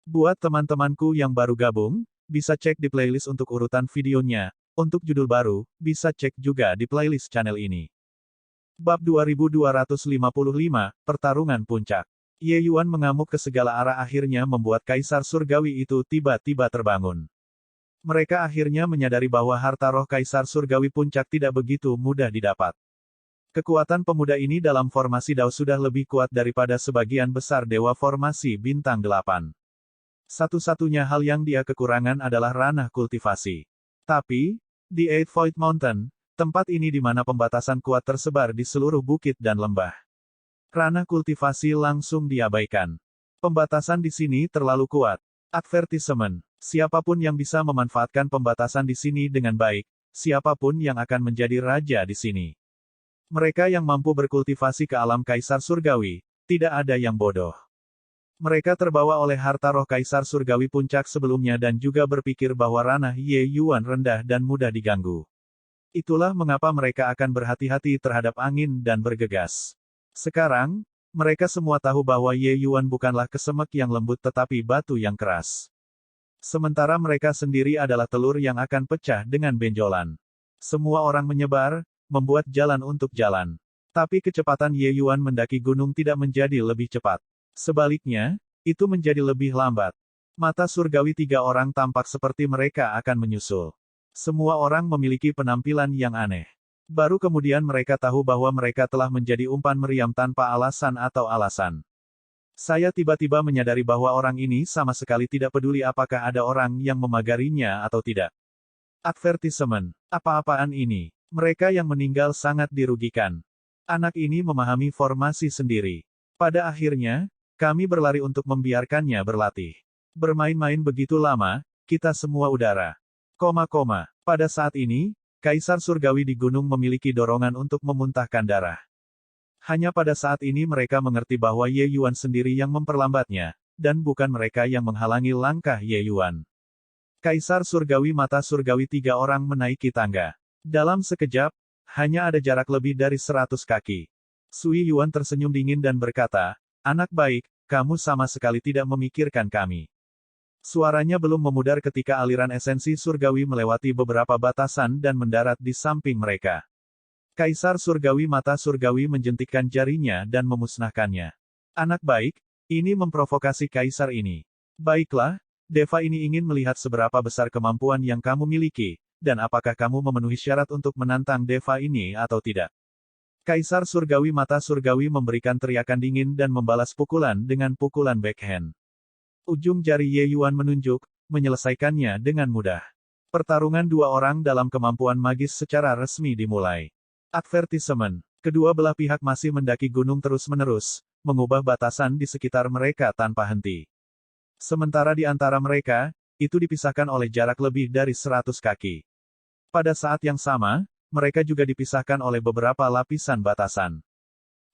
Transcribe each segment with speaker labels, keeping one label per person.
Speaker 1: Buat teman-temanku yang baru gabung, bisa cek di playlist untuk urutan videonya. Untuk judul baru, bisa cek juga di playlist channel ini. Bab 2255, Pertarungan Puncak. Ye Yuan mengamuk ke segala arah akhirnya membuat Kaisar Surgawi itu tiba-tiba terbangun. Mereka akhirnya menyadari bahwa harta roh Kaisar Surgawi Puncak tidak begitu mudah didapat. Kekuatan pemuda ini dalam formasi Dao sudah lebih kuat daripada sebagian besar dewa formasi bintang 8. Satu-satunya hal yang dia kekurangan adalah ranah kultivasi. Tapi, di Eight Void Mountain, tempat ini di mana pembatasan kuat tersebar di seluruh bukit dan lembah. Ranah kultivasi langsung diabaikan. Pembatasan di sini terlalu kuat. Advertisement. Siapapun yang bisa memanfaatkan pembatasan di sini dengan baik, siapapun yang akan menjadi raja di sini. Mereka yang mampu berkultivasi ke alam Kaisar Surgawi, tidak ada yang bodoh. Mereka terbawa oleh harta roh Kaisar Surgawi Puncak sebelumnya dan juga berpikir bahwa ranah Ye Yuan rendah dan mudah diganggu. Itulah mengapa mereka akan berhati-hati terhadap angin dan bergegas. Sekarang, mereka semua tahu bahwa Ye Yuan bukanlah kesemek yang lembut tetapi batu yang keras. Sementara mereka sendiri adalah telur yang akan pecah dengan benjolan. Semua orang menyebar, membuat jalan untuk jalan. Tapi kecepatan Ye Yuan mendaki gunung tidak menjadi lebih cepat. Sebaliknya, itu menjadi lebih lambat. Mata surgawi 3 orang tampak seperti mereka akan menyusul. Semua orang memiliki penampilan yang aneh. Baru kemudian mereka tahu bahwa mereka telah menjadi umpan meriam tanpa alasan atau alasan. Saya tiba-tiba menyadari bahwa orang ini sama sekali tidak peduli apakah ada orang yang memagarinya atau tidak. Advertisement. Apa-apaan ini? Mereka yang meninggal sangat dirugikan. Anak ini memahami formasi sendiri. Pada akhirnya, kami berlari untuk membiarkannya berlatih. Bermain-main begitu lama, kita semua udara. Pada saat ini, Kaisar Surgawi di gunung memiliki dorongan untuk memuntahkan darah. Hanya pada saat ini mereka mengerti bahwa Ye Yuan sendiri yang memperlambatnya, dan bukan mereka yang menghalangi langkah Ye Yuan. Kaisar Surgawi mata surgawi 3 orang menaiki tangga. Dalam sekejap, hanya ada jarak lebih dari 100 kaki. Sui Yuan tersenyum dingin dan berkata, "Anak baik, kamu sama sekali tidak memikirkan kami." Suaranya belum memudar ketika aliran esensi surgawi melewati beberapa batasan dan mendarat di samping mereka. Kaisar Surgawi mata surgawi menjentikkan jarinya dan memusnahkannya. "Anak baik, ini memprovokasi Kaisar ini. Baiklah, Deva ini ingin melihat seberapa besar kemampuan yang kamu miliki, dan apakah kamu memenuhi syarat untuk menantang Deva ini atau tidak." Kaisar Surgawi mata surgawi memberikan teriakan dingin dan membalas pukulan dengan pukulan backhand. Ujung jari Ye Yuan menunjuk, menyelesaikannya dengan mudah. Pertarungan 2 orang dalam kemampuan magis secara resmi dimulai. Advertisement. Kedua belah pihak masih mendaki gunung terus-menerus, mengubah batasan di sekitar mereka tanpa henti. Sementara di antara mereka, itu dipisahkan oleh jarak lebih dari 100 kaki. Pada saat yang sama, mereka juga dipisahkan oleh beberapa lapisan batasan.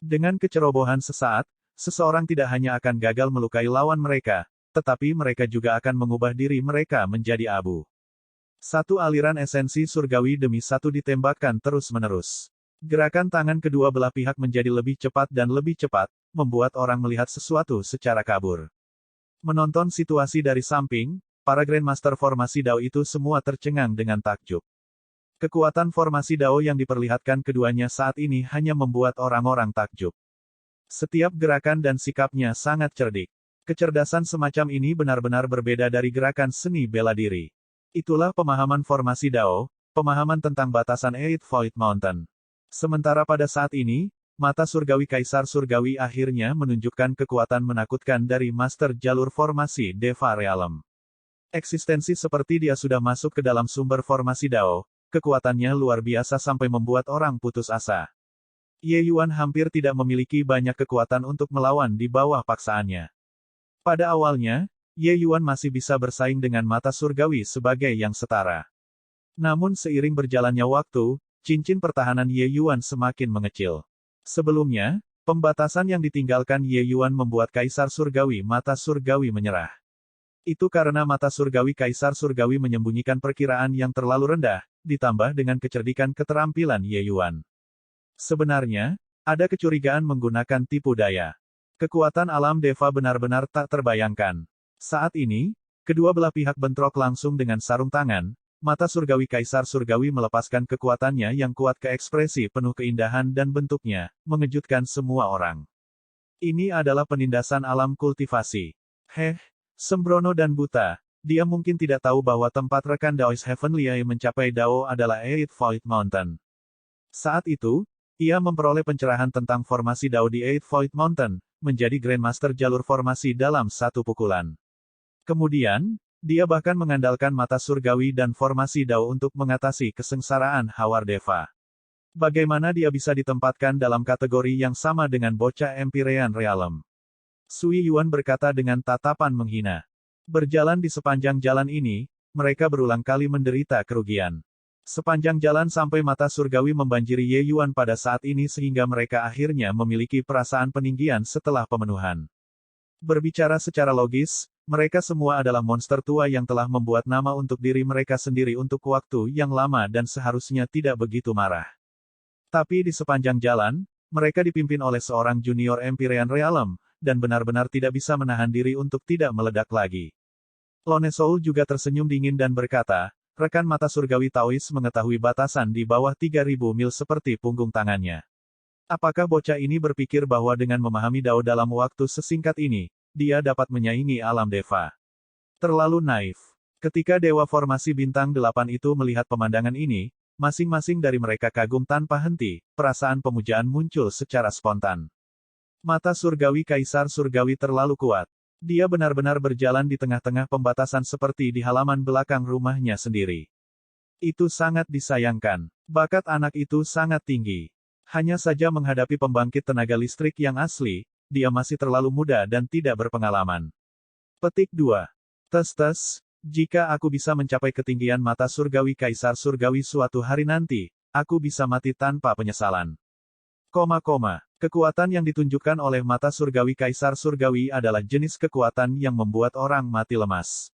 Speaker 1: Dengan kecerobohan sesaat, seseorang tidak hanya akan gagal melukai lawan mereka, tetapi mereka juga akan mengubah diri mereka menjadi abu. Satu aliran esensi surgawi demi satu ditembakkan terus-menerus. Gerakan tangan kedua belah pihak menjadi lebih cepat dan lebih cepat, membuat orang melihat sesuatu secara kabur. Menonton situasi dari samping, para Grandmaster formasi Dao itu semua tercengang dengan takjub. Kekuatan formasi Dao yang diperlihatkan keduanya saat ini hanya membuat orang-orang takjub. Setiap gerakan dan sikapnya sangat cerdik. Kecerdasan semacam ini benar-benar berbeda dari gerakan seni bela diri. Itulah pemahaman formasi Dao, pemahaman tentang batasan Eight Void Mountain. Sementara pada saat ini, mata surgawi Kaisar Surgawi akhirnya menunjukkan kekuatan menakutkan dari Master Jalur Formasi Deva Realm. Eksistensi seperti dia sudah masuk ke dalam sumber formasi Dao, kekuatannya luar biasa sampai membuat orang putus asa. Ye Yuan hampir tidak memiliki banyak kekuatan untuk melawan di bawah paksaannya. Pada awalnya, Ye Yuan masih bisa bersaing dengan mata surgawi sebagai yang setara. Namun seiring berjalannya waktu, cincin pertahanan Ye Yuan semakin mengecil. Sebelumnya, pembatasan yang ditinggalkan Ye Yuan membuat Kaisar Surgawi mata surgawi menyerah. Itu karena mata surgawi Kaisar Surgawi menyembunyikan perkiraan yang terlalu rendah, ditambah dengan kecerdikan keterampilan Ye Yuan. Sebenarnya, ada kecurigaan menggunakan tipu daya. Kekuatan alam Deva benar-benar tak terbayangkan. Saat ini, kedua belah pihak bentrok langsung dengan sarung tangan. Mata surgawi Kaisar Surgawi melepaskan kekuatannya yang kuat ke ekspresi penuh keindahan dan bentuknya, mengejutkan semua orang. Ini adalah penindasan alam kultivasi. Sembrono dan buta. Dia mungkin tidak tahu bahwa tempat rekan Daoist Heavenly Eye mencapai Dao adalah Eight Void Mountain. Saat itu, ia memperoleh pencerahan tentang formasi Dao di Eight Void Mountain, menjadi Grandmaster jalur formasi dalam satu pukulan. Kemudian, dia bahkan mengandalkan mata surgawi dan formasi Dao untuk mengatasi kesengsaraan Hawar Deva. Bagaimana dia bisa ditempatkan dalam kategori yang sama dengan bocah Empyrean Realm? Sui Yuan berkata dengan tatapan menghina. Berjalan di sepanjang jalan ini, mereka berulang kali menderita kerugian. Sepanjang jalan sampai mata surgawi membanjiri Ye Yuan pada saat ini sehingga mereka akhirnya memiliki perasaan peninggian setelah pemenuhan. Berbicara secara logis, mereka semua adalah monster tua yang telah membuat nama untuk diri mereka sendiri untuk waktu yang lama dan seharusnya tidak begitu marah. Tapi di sepanjang jalan, mereka dipimpin oleh seorang junior Empyrean Realm, dan benar-benar tidak bisa menahan diri untuk tidak meledak lagi. Lone Soul juga tersenyum dingin dan berkata, rekan mata surgawi Taois mengetahui batasan di bawah 3000 mil seperti punggung tangannya. Apakah bocah ini berpikir bahwa dengan memahami Dao dalam waktu sesingkat ini, dia dapat menyaingi alam Deva? Terlalu naif. Ketika Dewa Formasi Bintang 8 itu melihat pemandangan ini, masing-masing dari mereka kagum tanpa henti, perasaan pemujaan muncul secara spontan. Mata surgawi Kaisar Surgawi terlalu kuat. Dia benar-benar berjalan di tengah-tengah pembatasan seperti di halaman belakang rumahnya sendiri. Itu sangat disayangkan. Bakat anak itu sangat tinggi. Hanya saja menghadapi pembangkit tenaga listrik yang asli, dia masih terlalu muda dan tidak berpengalaman. Petik 2. Tes, jika aku bisa mencapai ketinggian mata surgawi Kaisar Surgawi suatu hari nanti, aku bisa mati tanpa penyesalan. Kekuatan yang ditunjukkan oleh mata surgawi Kaisar Surgawi adalah jenis kekuatan yang membuat orang mati lemas.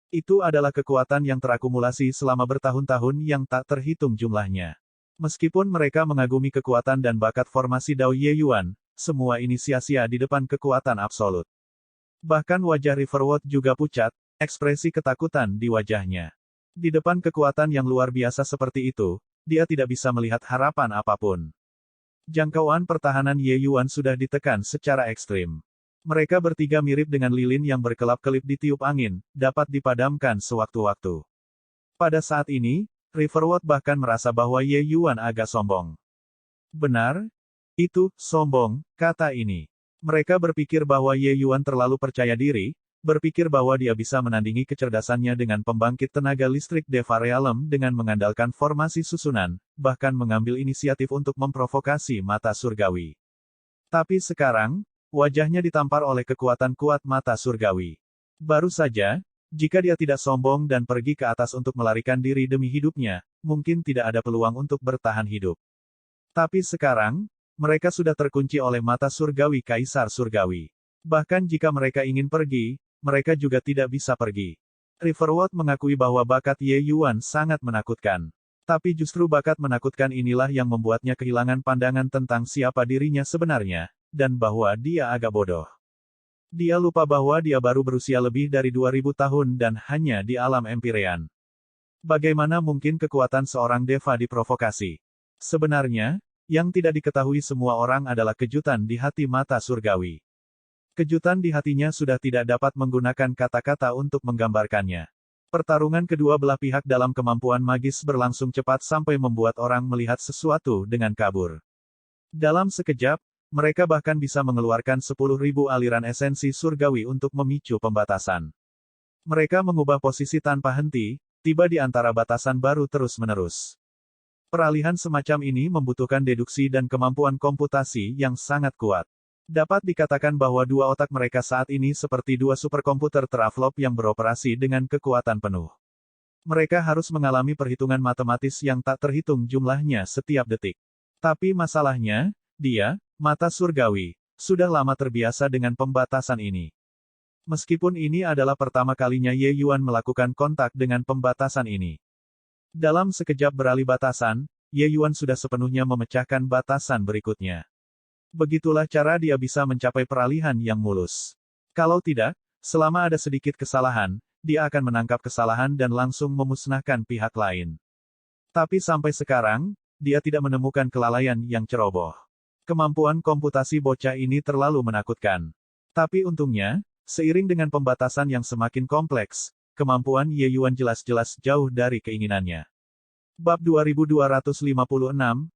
Speaker 1: Itu adalah kekuatan yang terakumulasi selama bertahun-tahun yang tak terhitung jumlahnya. Meskipun mereka mengagumi kekuatan dan bakat formasi Dao Ye Yuan, semua ini sia-sia di depan kekuatan absolut. Bahkan wajah Riverwood juga pucat, ekspresi ketakutan di wajahnya. Di depan kekuatan yang luar biasa seperti itu, dia tidak bisa melihat harapan apapun. Jangkauan pertahanan Ye Yuan sudah ditekan secara ekstrim. Mereka bertiga mirip dengan lilin yang berkelap-kelip ditiup angin, dapat dipadamkan sewaktu-waktu. Pada saat ini, Riverwood bahkan merasa bahwa Ye Yuan agak sombong. Benar? Itu, sombong, kata ini. Mereka berpikir bahwa Ye Yuan terlalu percaya diri, berpikir bahwa dia bisa menandingi kecerdasannya dengan pembangkit tenaga listrik Deva Realm dengan mengandalkan formasi susunan, bahkan mengambil inisiatif untuk memprovokasi mata surgawi. Tapi sekarang, wajahnya ditampar oleh kekuatan kuat mata surgawi. Baru saja, jika dia tidak sombong dan pergi ke atas untuk melarikan diri demi hidupnya, mungkin tidak ada peluang untuk bertahan hidup. Tapi sekarang, mereka sudah terkunci oleh mata surgawi Kaisar Surgawi. Bahkan jika mereka ingin pergi, mereka juga tidak bisa pergi. Riverwood mengakui bahwa bakat Ye Yuan sangat menakutkan. Tapi justru bakat menakutkan inilah yang membuatnya kehilangan pandangan tentang siapa dirinya sebenarnya, dan bahwa dia agak bodoh. Dia lupa bahwa dia baru berusia lebih dari 2000 tahun dan hanya di alam Empyrean. Bagaimana mungkin kekuatan seorang Deva diprovokasi? Sebenarnya, yang tidak diketahui semua orang adalah kejutan di hati mata surgawi. Kejutan di hatinya sudah tidak dapat menggunakan kata-kata untuk menggambarkannya. Pertarungan kedua belah pihak dalam kemampuan magis berlangsung cepat sampai membuat orang melihat sesuatu dengan kabur. Dalam sekejap, mereka bahkan bisa mengeluarkan 10.000 aliran esensi surgawi untuk memicu pembatasan. Mereka mengubah posisi tanpa henti, tiba di antara batasan baru terus-menerus. Peralihan semacam ini membutuhkan deduksi dan kemampuan komputasi yang sangat kuat. Dapat dikatakan bahwa dua otak mereka saat ini seperti dua superkomputer teraflop yang beroperasi dengan kekuatan penuh. Mereka harus mengalami perhitungan matematis yang tak terhitung jumlahnya setiap detik. Tapi masalahnya, dia, mata surgawi, sudah lama terbiasa dengan pembatasan ini. Meskipun ini adalah pertama kalinya Ye Yuan melakukan kontak dengan pembatasan ini. Dalam sekejap beralih batasan, Ye Yuan sudah sepenuhnya memecahkan batasan berikutnya. Begitulah cara dia bisa mencapai peralihan yang mulus. Kalau tidak, Selama ada sedikit kesalahan, dia akan menangkap kesalahan dan langsung memusnahkan pihak lain. Tapi sampai sekarang, dia tidak menemukan kelalaian yang ceroboh. Kemampuan komputasi bocah ini terlalu menakutkan. Tapi untungnya, seiring dengan pembatasan yang semakin kompleks, kemampuan Ye Yuan jelas-jelas jauh dari keinginannya. Bab 2256,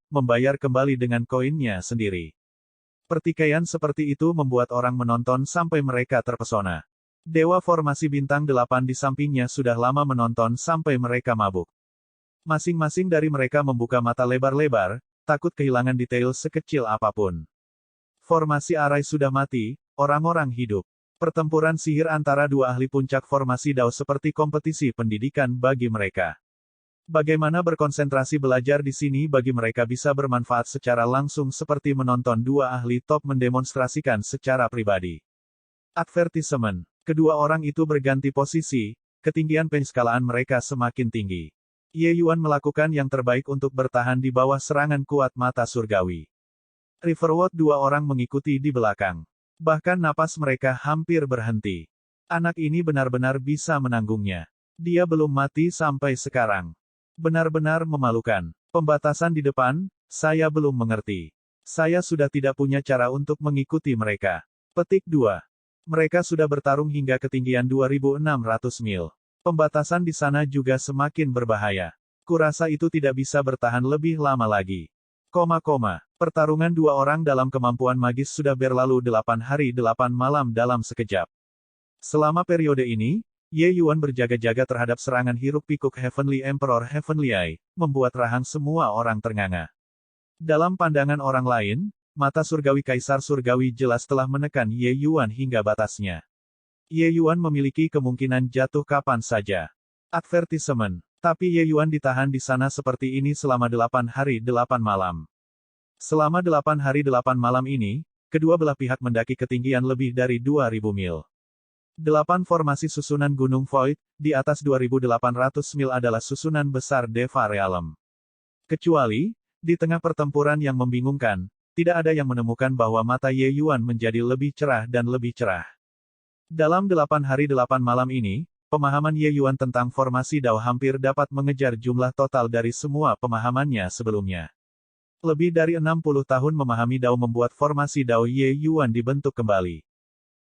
Speaker 1: membayar kembali dengan koinnya sendiri. Pertikaian seperti itu membuat orang menonton sampai mereka terpesona. Dewa formasi bintang 8 di sampingnya sudah lama menonton sampai mereka mabuk. Masing-masing dari mereka membuka mata lebar-lebar, takut kehilangan detail sekecil apapun. Formasi Arai sudah mati, orang-orang hidup. Pertempuran sihir antara dua ahli puncak formasi Dao seperti kompetisi pendidikan bagi mereka. Bagaimana berkonsentrasi belajar di sini bagi mereka bisa bermanfaat secara langsung seperti menonton dua ahli top mendemonstrasikan secara pribadi. Advertisement. Kedua orang itu berganti posisi, ketinggian penskalaan mereka semakin tinggi. Ye Yuan melakukan yang terbaik untuk bertahan di bawah serangan kuat mata surgawi. Riverwood dua orang mengikuti di belakang. Bahkan napas mereka hampir berhenti. Anak ini benar-benar bisa menanggungnya. Dia belum mati sampai sekarang. Benar-benar memalukan. Pembatasan di depan, saya belum mengerti. Saya sudah tidak punya cara untuk mengikuti mereka. Petik 2. Mereka sudah bertarung hingga ketinggian 2.600 mil. Pembatasan di sana juga semakin berbahaya. Kurasa itu tidak bisa bertahan lebih lama lagi. Pertarungan dua orang dalam kemampuan magis sudah berlalu 8 hari 8 malam dalam sekejap. Selama periode ini, Ye Yuan berjaga-jaga terhadap serangan hiruk-pikuk Heavenly Emperor Heavenly Eye, membuat rahang semua orang ternganga. Dalam pandangan orang lain, mata surgawi Kaisar Surgawi jelas telah menekan Ye Yuan hingga batasnya. Ye Yuan memiliki kemungkinan jatuh kapan saja. Advertisement. Tapi Ye Yuan ditahan di sana seperti ini selama 8 hari 8 malam. Selama 8 hari 8 malam ini, kedua belah pihak mendaki ketinggian lebih dari 2.000 mil. 8 formasi susunan Gunung Void, di atas 2.800 mil adalah susunan besar Deva Realm. Kecuali, di tengah pertempuran yang membingungkan, tidak ada yang menemukan bahwa mata Ye Yuan menjadi lebih cerah dan lebih cerah. Dalam 8 hari 8 malam ini, pemahaman Ye Yuan tentang formasi Dao hampir dapat mengejar jumlah total dari semua pemahamannya sebelumnya. Lebih dari 60 tahun memahami Dao membuat formasi Dao Ye Yuan dibentuk kembali.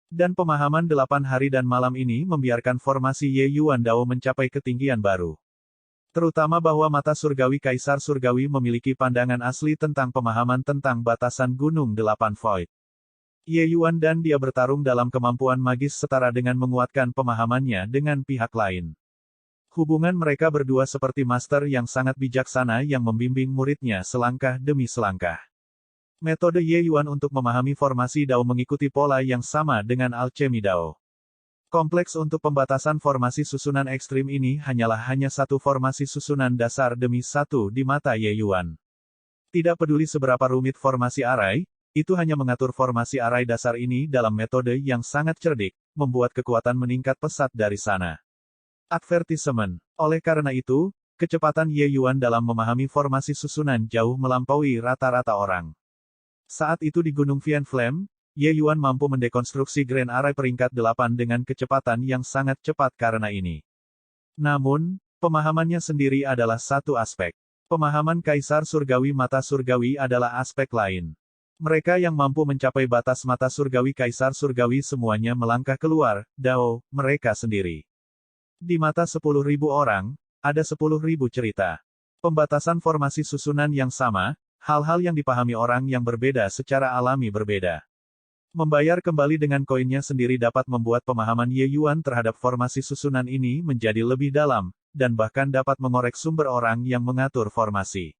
Speaker 1: Dan pemahaman 8 hari dan malam ini membiarkan formasi Ye Yuan Dao mencapai ketinggian baru. Terutama bahwa mata surgawi Kaisar Surgawi memiliki pandangan asli tentang pemahaman tentang batasan Gunung 8 Void. Ye Yuan dan dia bertarung dalam kemampuan magis setara dengan menguatkan pemahamannya dengan pihak lain. Hubungan mereka berdua seperti master yang sangat bijaksana yang membimbing muridnya selangkah demi selangkah. Metode Ye Yuan untuk memahami formasi Dao mengikuti pola yang sama dengan alchemy Dao. Kompleks untuk pembatasan formasi susunan ekstrim ini hanya satu formasi susunan dasar demi satu di mata Ye Yuan. Tidak peduli seberapa rumit formasi Arai, itu hanya mengatur formasi Arai dasar ini dalam metode yang sangat cerdik, membuat kekuatan meningkat pesat dari sana. Advertisement. Oleh karena itu, kecepatan Ye Yuan dalam memahami formasi susunan jauh melampaui rata-rata orang. Saat itu di Gunung Vian Flame, Ye Yuan mampu mendekonstruksi Grand Array peringkat 8 dengan kecepatan yang sangat cepat karena ini. Namun, pemahamannya sendiri adalah satu aspek. Pemahaman Kaisar Surgawi Mata Surgawi adalah aspek lain. Mereka yang mampu mencapai batas mata surgawi Kaisar Surgawi semuanya melangkah keluar, Dao, mereka sendiri. Di mata 10.000 orang, ada 10.000 cerita. Pembatasan formasi susunan yang sama, hal-hal yang dipahami orang yang berbeda secara alami berbeda. Membayar kembali dengan koinnya sendiri dapat membuat pemahaman Ye Yuan terhadap formasi susunan ini menjadi lebih dalam, dan bahkan dapat mengorek sumber orang yang mengatur formasi.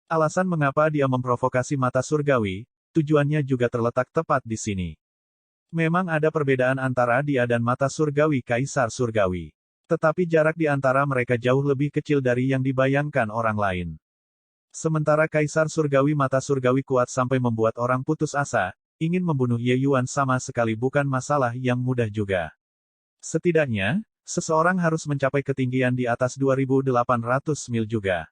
Speaker 1: Alasan mengapa dia memprovokasi mata surgawi, tujuannya juga terletak tepat di sini. Memang ada perbedaan antara dia dan mata surgawi Kaisar Surgawi. Tetapi jarak di antara mereka jauh lebih kecil dari yang dibayangkan orang lain. Sementara Kaisar Surgawi Mata Surgawi kuat sampai membuat orang putus asa, ingin membunuh Ye Yuan sama sekali bukan masalah yang mudah juga. Setidaknya, seseorang harus mencapai ketinggian di atas 2.800 mil juga.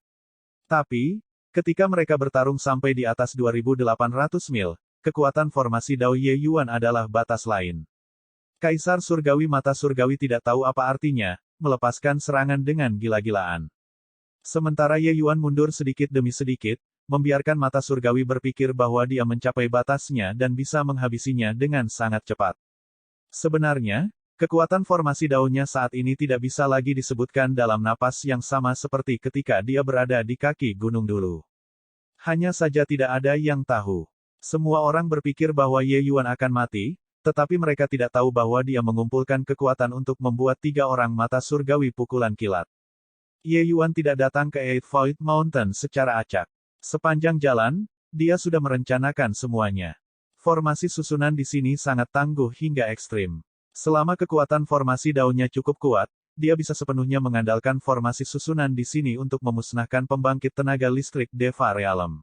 Speaker 1: Tapi, ketika mereka bertarung sampai di atas 2.800 mil, kekuatan formasi Dao Ye Yuan adalah batas lain. Kaisar Surgawi Mata Surgawi tidak tahu apa artinya, melepaskan serangan dengan gila-gilaan. Sementara Ye Yuan mundur sedikit demi sedikit, membiarkan mata surgawi berpikir bahwa dia mencapai batasnya dan bisa menghabisinya dengan sangat cepat. Sebenarnya, kekuatan formasi daunnya saat ini tidak bisa lagi disebutkan dalam napas yang sama seperti ketika dia berada di kaki gunung dulu. Hanya saja tidak ada yang tahu. Semua orang berpikir bahwa Ye Yuan akan mati, tetapi mereka tidak tahu bahwa dia mengumpulkan kekuatan untuk membuat 3 orang mata surgawi pukulan kilat. Ye Yuan tidak datang ke Eight Void Mountain secara acak. Sepanjang jalan, dia sudah merencanakan semuanya. Formasi susunan di sini sangat tangguh hingga ekstrim. Selama kekuatan formasi daunnya cukup kuat, dia bisa sepenuhnya mengandalkan formasi susunan di sini untuk memusnahkan pembangkit tenaga listrik Deva Realm.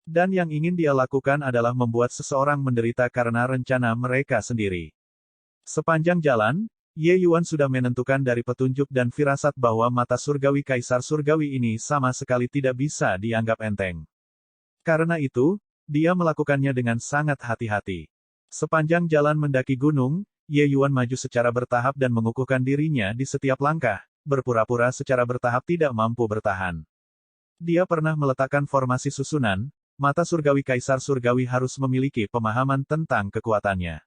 Speaker 1: Dan yang ingin dia lakukan adalah membuat seseorang menderita karena rencana mereka sendiri. Sepanjang jalan, Ye Yuan sudah menentukan dari petunjuk dan firasat bahwa mata surgawi Kaisar Surgawi ini sama sekali tidak bisa dianggap enteng. Karena itu, dia melakukannya dengan sangat hati-hati. Sepanjang jalan mendaki gunung, Ye Yuan maju secara bertahap dan mengukuhkan dirinya di setiap langkah, berpura-pura secara bertahap tidak mampu bertahan. Dia pernah meletakkan formasi susunan, mata surgawi Kaisar Surgawi harus memiliki pemahaman tentang kekuatannya.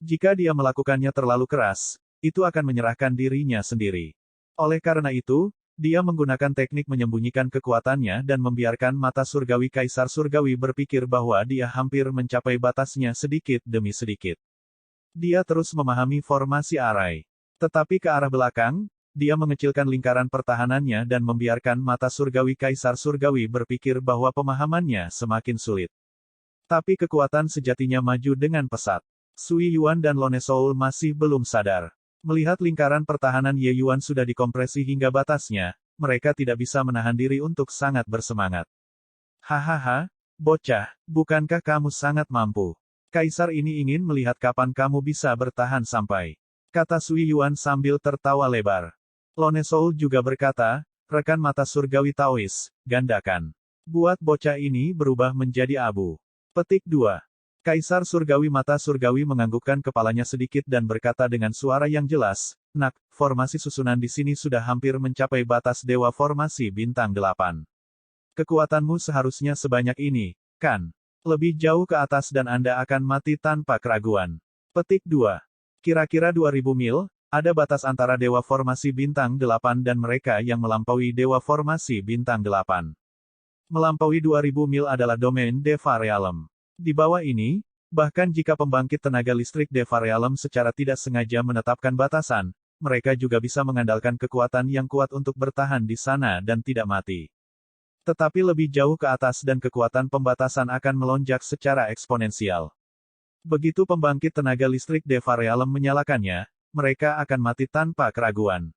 Speaker 1: Jika dia melakukannya terlalu keras, itu akan menyerahkan dirinya sendiri. Oleh karena itu, dia menggunakan teknik menyembunyikan kekuatannya dan membiarkan mata surgawi Kaisar Surgawi berpikir bahwa dia hampir mencapai batasnya sedikit demi sedikit. Dia terus memahami formasi arai. Tetapi ke arah belakang, dia mengecilkan lingkaran pertahanannya dan membiarkan mata surgawi Kaisar Surgawi berpikir bahwa pemahamannya semakin sulit. Tapi kekuatan sejatinya maju dengan pesat. Sui Yuan dan Lone Soul masih belum sadar. Melihat lingkaran pertahanan Ye Yuan sudah dikompresi hingga batasnya, mereka tidak bisa menahan diri untuk sangat bersemangat. Hahaha, bocah, bukankah kamu sangat mampu? Kaisar ini ingin melihat kapan kamu bisa bertahan sampai. Kata Sui Yuan sambil tertawa lebar. Lone Soul juga berkata, rekan mata surgawi Taois, gandakan. Buat bocah ini berubah menjadi abu. Petik 2. Kaisar Surgawi Mata Surgawi menganggukkan kepalanya sedikit dan berkata dengan suara yang jelas, "Nak, formasi susunan di sini sudah hampir mencapai batas Dewa Formasi Bintang 8. Kekuatanmu seharusnya sebanyak ini, kan? Lebih jauh ke atas dan Anda akan mati tanpa keraguan." Petik 2. Kira-kira 2000 mil, ada batas antara Dewa Formasi Bintang 8 dan mereka yang melampaui Dewa Formasi Bintang 8. Melampaui 2000 mil adalah domain Deva Realm. Di bawah ini, bahkan jika pembangkit tenaga listrik Deva Realm secara tidak sengaja menetapkan batasan, mereka juga bisa mengandalkan kekuatan yang kuat untuk bertahan di sana dan tidak mati. Tetapi lebih jauh ke atas dan kekuatan pembatasan akan melonjak secara eksponensial. Begitu pembangkit tenaga listrik Deva Realm menyalakannya, mereka akan mati tanpa keraguan.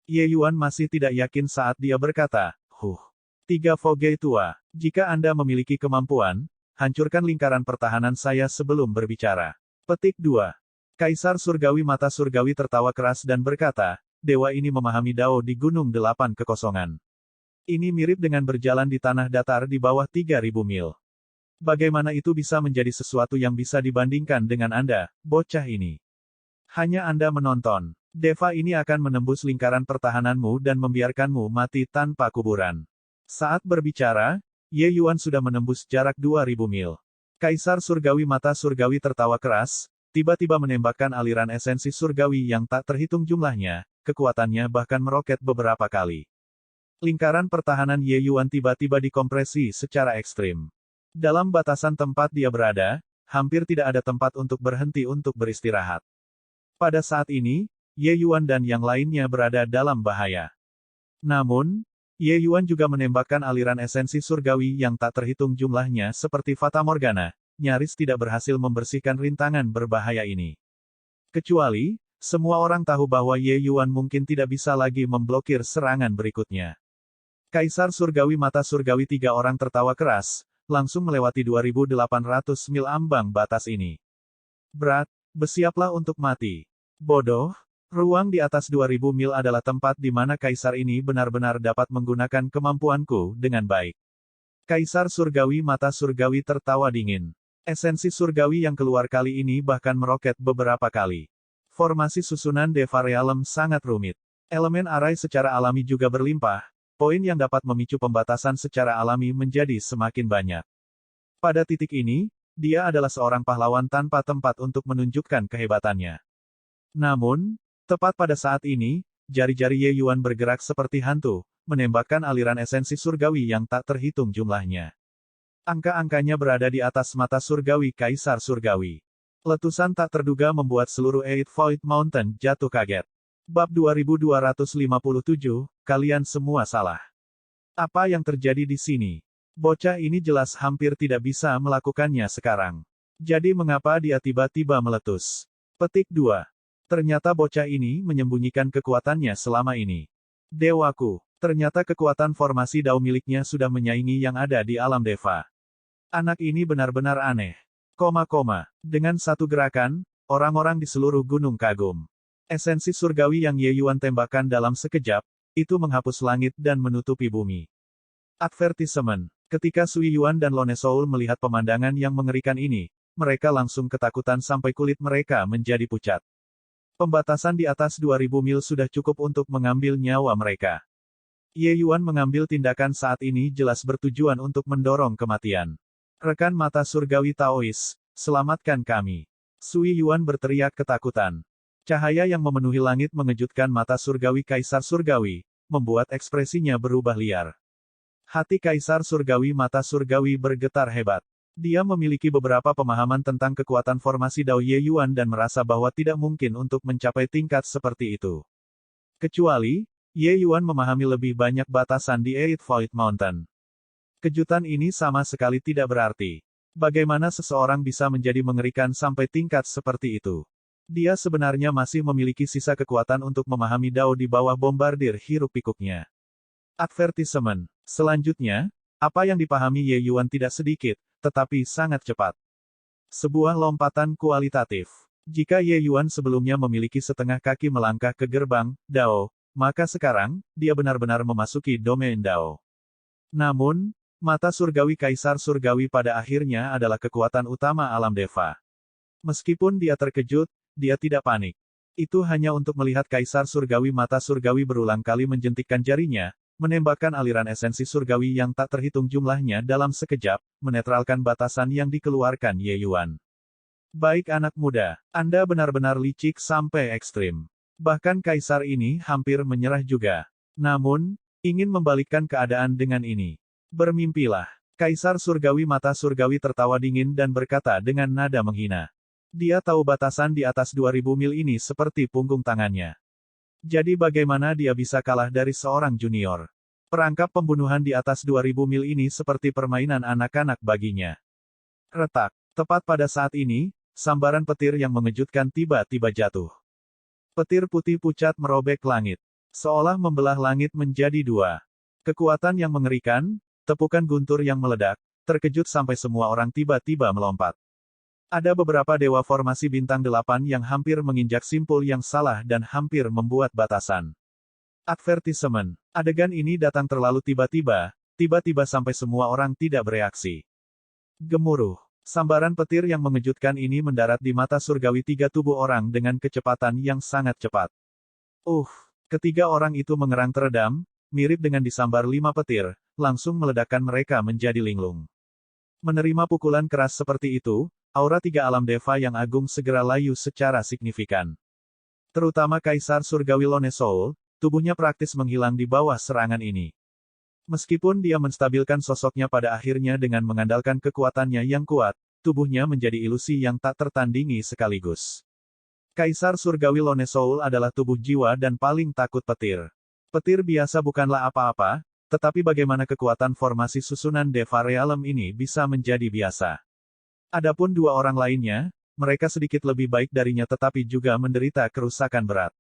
Speaker 1: Ye Yuan masih tidak yakin saat dia berkata, 3 Voge tua, jika Anda memiliki kemampuan, hancurkan lingkaran pertahanan saya sebelum berbicara. Petik 2. Kaisar Surgawi Mata Surgawi tertawa keras dan berkata, dewa ini memahami Dao di Gunung 8 Kekosongan. Ini mirip dengan berjalan di tanah datar di bawah 3000 mil. Bagaimana itu bisa menjadi sesuatu yang bisa dibandingkan dengan Anda, bocah ini? Hanya Anda menonton. Deva ini akan menembus lingkaran pertahananmu dan membiarkanmu mati tanpa kuburan. Saat berbicara, Ye Yuan sudah menembus jarak 2000 mil. Kaisar Surgawi Mata Surgawi tertawa keras, tiba-tiba menembakkan aliran esensi surgawi yang tak terhitung jumlahnya, kekuatannya bahkan meroket beberapa kali. Lingkaran pertahanan Ye Yuan tiba-tiba dikompresi secara ekstrim. Dalam batasan tempat dia berada, hampir tidak ada tempat untuk berhenti untuk beristirahat. Pada saat ini, Ye Yuan dan yang lainnya berada dalam bahaya. Namun, Ye Yuan juga menembakkan aliran esensi surgawi yang tak terhitung jumlahnya seperti Fata Morgana, nyaris tidak berhasil membersihkan rintangan berbahaya ini. Kecuali, semua orang tahu bahwa Ye Yuan mungkin tidak bisa lagi memblokir serangan berikutnya. Kaisar Surgawi Mata Surgawi 3 orang tertawa keras, langsung melewati 2800 mil ambang batas ini. Berat, bersiaplah untuk mati. Bodoh. Ruang di atas 2000 mil adalah tempat di mana kaisar ini benar-benar dapat menggunakan kemampuanku dengan baik. Kaisar Surgawi Mata Surgawi tertawa dingin. Esensi surgawi yang keluar kali ini bahkan meroket beberapa kali. Formasi susunan Deva Realm sangat rumit. Elemen arai secara alami juga berlimpah, poin yang dapat memicu pembatasan secara alami menjadi semakin banyak. Pada titik ini, dia adalah seorang pahlawan tanpa tempat untuk menunjukkan kehebatannya. Namun, tepat pada saat ini, jari-jari Ye Yuan bergerak seperti hantu, menembakkan aliran esensi surgawi yang tak terhitung jumlahnya. Angka-angkanya berada di atas mata surgawi Kaisar Surgawi. Letusan tak terduga membuat seluruh Eight Void Mountain jatuh kaget. Bab 2257, kalian semua salah. Apa yang terjadi di sini? Bocah ini jelas hampir tidak bisa melakukannya sekarang. Jadi mengapa dia tiba-tiba meletus? Petik 2. Ternyata bocah ini menyembunyikan kekuatannya selama ini. Dewaku, ternyata kekuatan formasi Dao miliknya sudah menyaingi yang ada di alam Deva. Anak ini benar-benar aneh. Dengan satu gerakan, orang-orang di seluruh gunung kagum. Esensi surgawi yang Ye Yuan tembakkan dalam sekejap, itu menghapus langit dan menutupi bumi. Advertisement. Ketika Sui Yuan dan Lone Soul melihat pemandangan yang mengerikan ini, mereka langsung ketakutan sampai kulit mereka menjadi pucat. Pembatasan di atas 2000 mil sudah cukup untuk mengambil nyawa mereka. Ye Yuan mengambil tindakan saat ini jelas bertujuan untuk mendorong kematian. Rekan mata surgawi Taois, selamatkan kami. Sui Yuan berteriak ketakutan. Cahaya yang memenuhi langit mengejutkan mata surgawi Kaisar Surgawi, membuat ekspresinya berubah liar. Hati Kaisar Surgawi mata surgawi bergetar hebat. Dia memiliki beberapa pemahaman tentang kekuatan formasi Dao Ye Yuan dan merasa bahwa tidak mungkin untuk mencapai tingkat seperti itu. Kecuali, Ye Yuan memahami lebih banyak batasan di Eight Void Mountain. Kejutan ini sama sekali tidak berarti. Bagaimana seseorang bisa menjadi mengerikan sampai tingkat seperti itu? Dia sebenarnya masih memiliki sisa kekuatan untuk memahami Dao di bawah bombardir hiruk-pikuknya. Advertisement. Selanjutnya, apa yang dipahami Ye Yuan tidak sedikit, tetapi sangat cepat. Sebuah lompatan kualitatif. Jika Ye Yuan sebelumnya memiliki setengah kaki melangkah ke gerbang Dao, maka sekarang, dia benar-benar memasuki domain Dao. Namun, mata surgawi Kaisar Surgawi pada akhirnya adalah kekuatan utama alam Deva. Meskipun dia terkejut, dia tidak panik. Itu hanya untuk melihat Kaisar Surgawi mata surgawi berulang kali menjentikkan jarinya, menembakkan aliran esensi surgawi yang tak terhitung jumlahnya dalam sekejap, menetralkan batasan yang dikeluarkan Ye Yuan. Baik anak muda, Anda benar-benar licik sampai ekstrim. Bahkan Kaisar ini hampir menyerah juga. Namun, ingin membalikkan keadaan dengan ini. Bermimpilah. Kaisar Surgawi mata surgawi tertawa dingin dan berkata dengan nada menghina. Dia tahu batasan di atas 2000 mil ini seperti punggung tangannya. Jadi bagaimana dia bisa kalah dari seorang junior? Perangkap pembunuhan di atas 2000 mil ini seperti permainan anak-anak baginya. Retak. Tepat pada saat ini, sambaran petir yang mengejutkan tiba-tiba jatuh. Petir putih pucat merobek langit. Seolah membelah langit menjadi dua. Kekuatan yang mengerikan, tepukan guntur yang meledak, terkejut sampai semua orang tiba-tiba melompat. Ada beberapa dewa formasi bintang 8 yang hampir menginjak simpul yang salah dan hampir membuat batasan. Advertisement. Adegan ini datang terlalu tiba-tiba sampai semua orang tidak bereaksi. Gemuruh. Sambaran petir yang mengejutkan ini mendarat di mata surgawi tiga tubuh orang dengan kecepatan yang sangat cepat. Ketiga orang itu mengerang teredam, mirip dengan disambar 5 petir, langsung meledakkan mereka menjadi linglung. Menerima pukulan keras seperti itu, aura tiga alam Deva yang agung segera layu secara signifikan. Terutama Kaisar Surgawi Lone Soul, tubuhnya praktis menghilang di bawah serangan ini. Meskipun dia menstabilkan sosoknya pada akhirnya dengan mengandalkan kekuatannya yang kuat, tubuhnya menjadi ilusi yang tak tertandingi sekaligus. Kaisar Surgawi Lone Soul adalah tubuh jiwa dan paling takut petir. Petir biasa bukanlah apa-apa, tetapi bagaimana kekuatan formasi susunan Deva Realm ini bisa menjadi biasa. Adapun dua orang lainnya, mereka sedikit lebih baik darinya tetapi juga menderita kerusakan berat.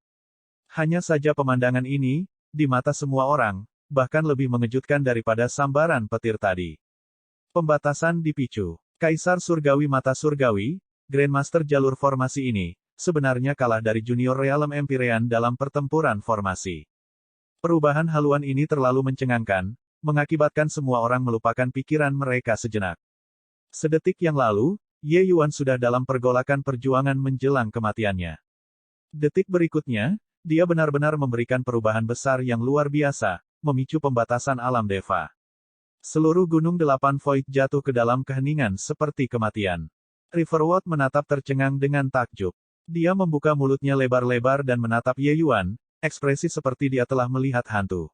Speaker 1: Hanya saja pemandangan ini, di mata semua orang, bahkan lebih mengejutkan daripada sambaran petir tadi. Pembatasan dipicu. Kaisar Surgawi mata surgawi, Grandmaster jalur formasi ini, sebenarnya kalah dari Junior Realm Empyrean dalam pertempuran formasi. Perubahan haluan ini terlalu mencengangkan, mengakibatkan semua orang melupakan pikiran mereka sejenak. Sedetik yang lalu, Ye Yuan sudah dalam pergolakan perjuangan menjelang kematiannya. Detik berikutnya, dia benar-benar memberikan perubahan besar yang luar biasa, memicu pembatasan alam Deva. Seluruh gunung 8 Void jatuh ke dalam keheningan seperti kematian. Riverwood menatap tercengang dengan takjub. Dia membuka mulutnya lebar-lebar dan menatap Ye Yuan, ekspresi seperti dia telah melihat hantu.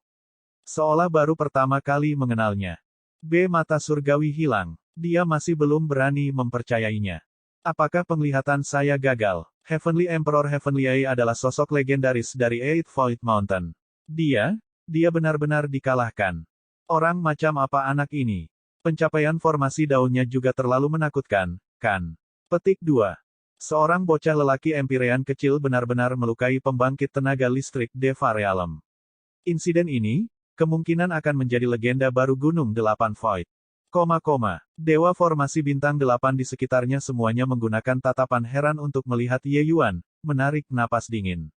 Speaker 1: Seolah baru pertama kali mengenalnya. Mata surgawi hilang. Dia masih belum berani mempercayainya. Apakah penglihatan saya gagal? Heavenly Emperor Heavenly Eye adalah sosok legendaris dari Eight Void Mountain. Dia benar-benar dikalahkan. Orang macam apa anak ini? Pencapaian formasi daunnya juga terlalu menakutkan, kan? Petik 2. Seorang bocah lelaki Empyrean kecil benar-benar melukai pembangkit tenaga listrik Deva Realm. Insiden ini, kemungkinan akan menjadi legenda baru Gunung 8 Void. Dewa formasi bintang 8 di sekitarnya semuanya menggunakan tatapan heran untuk melihat Ye Yuan, menarik napas dingin.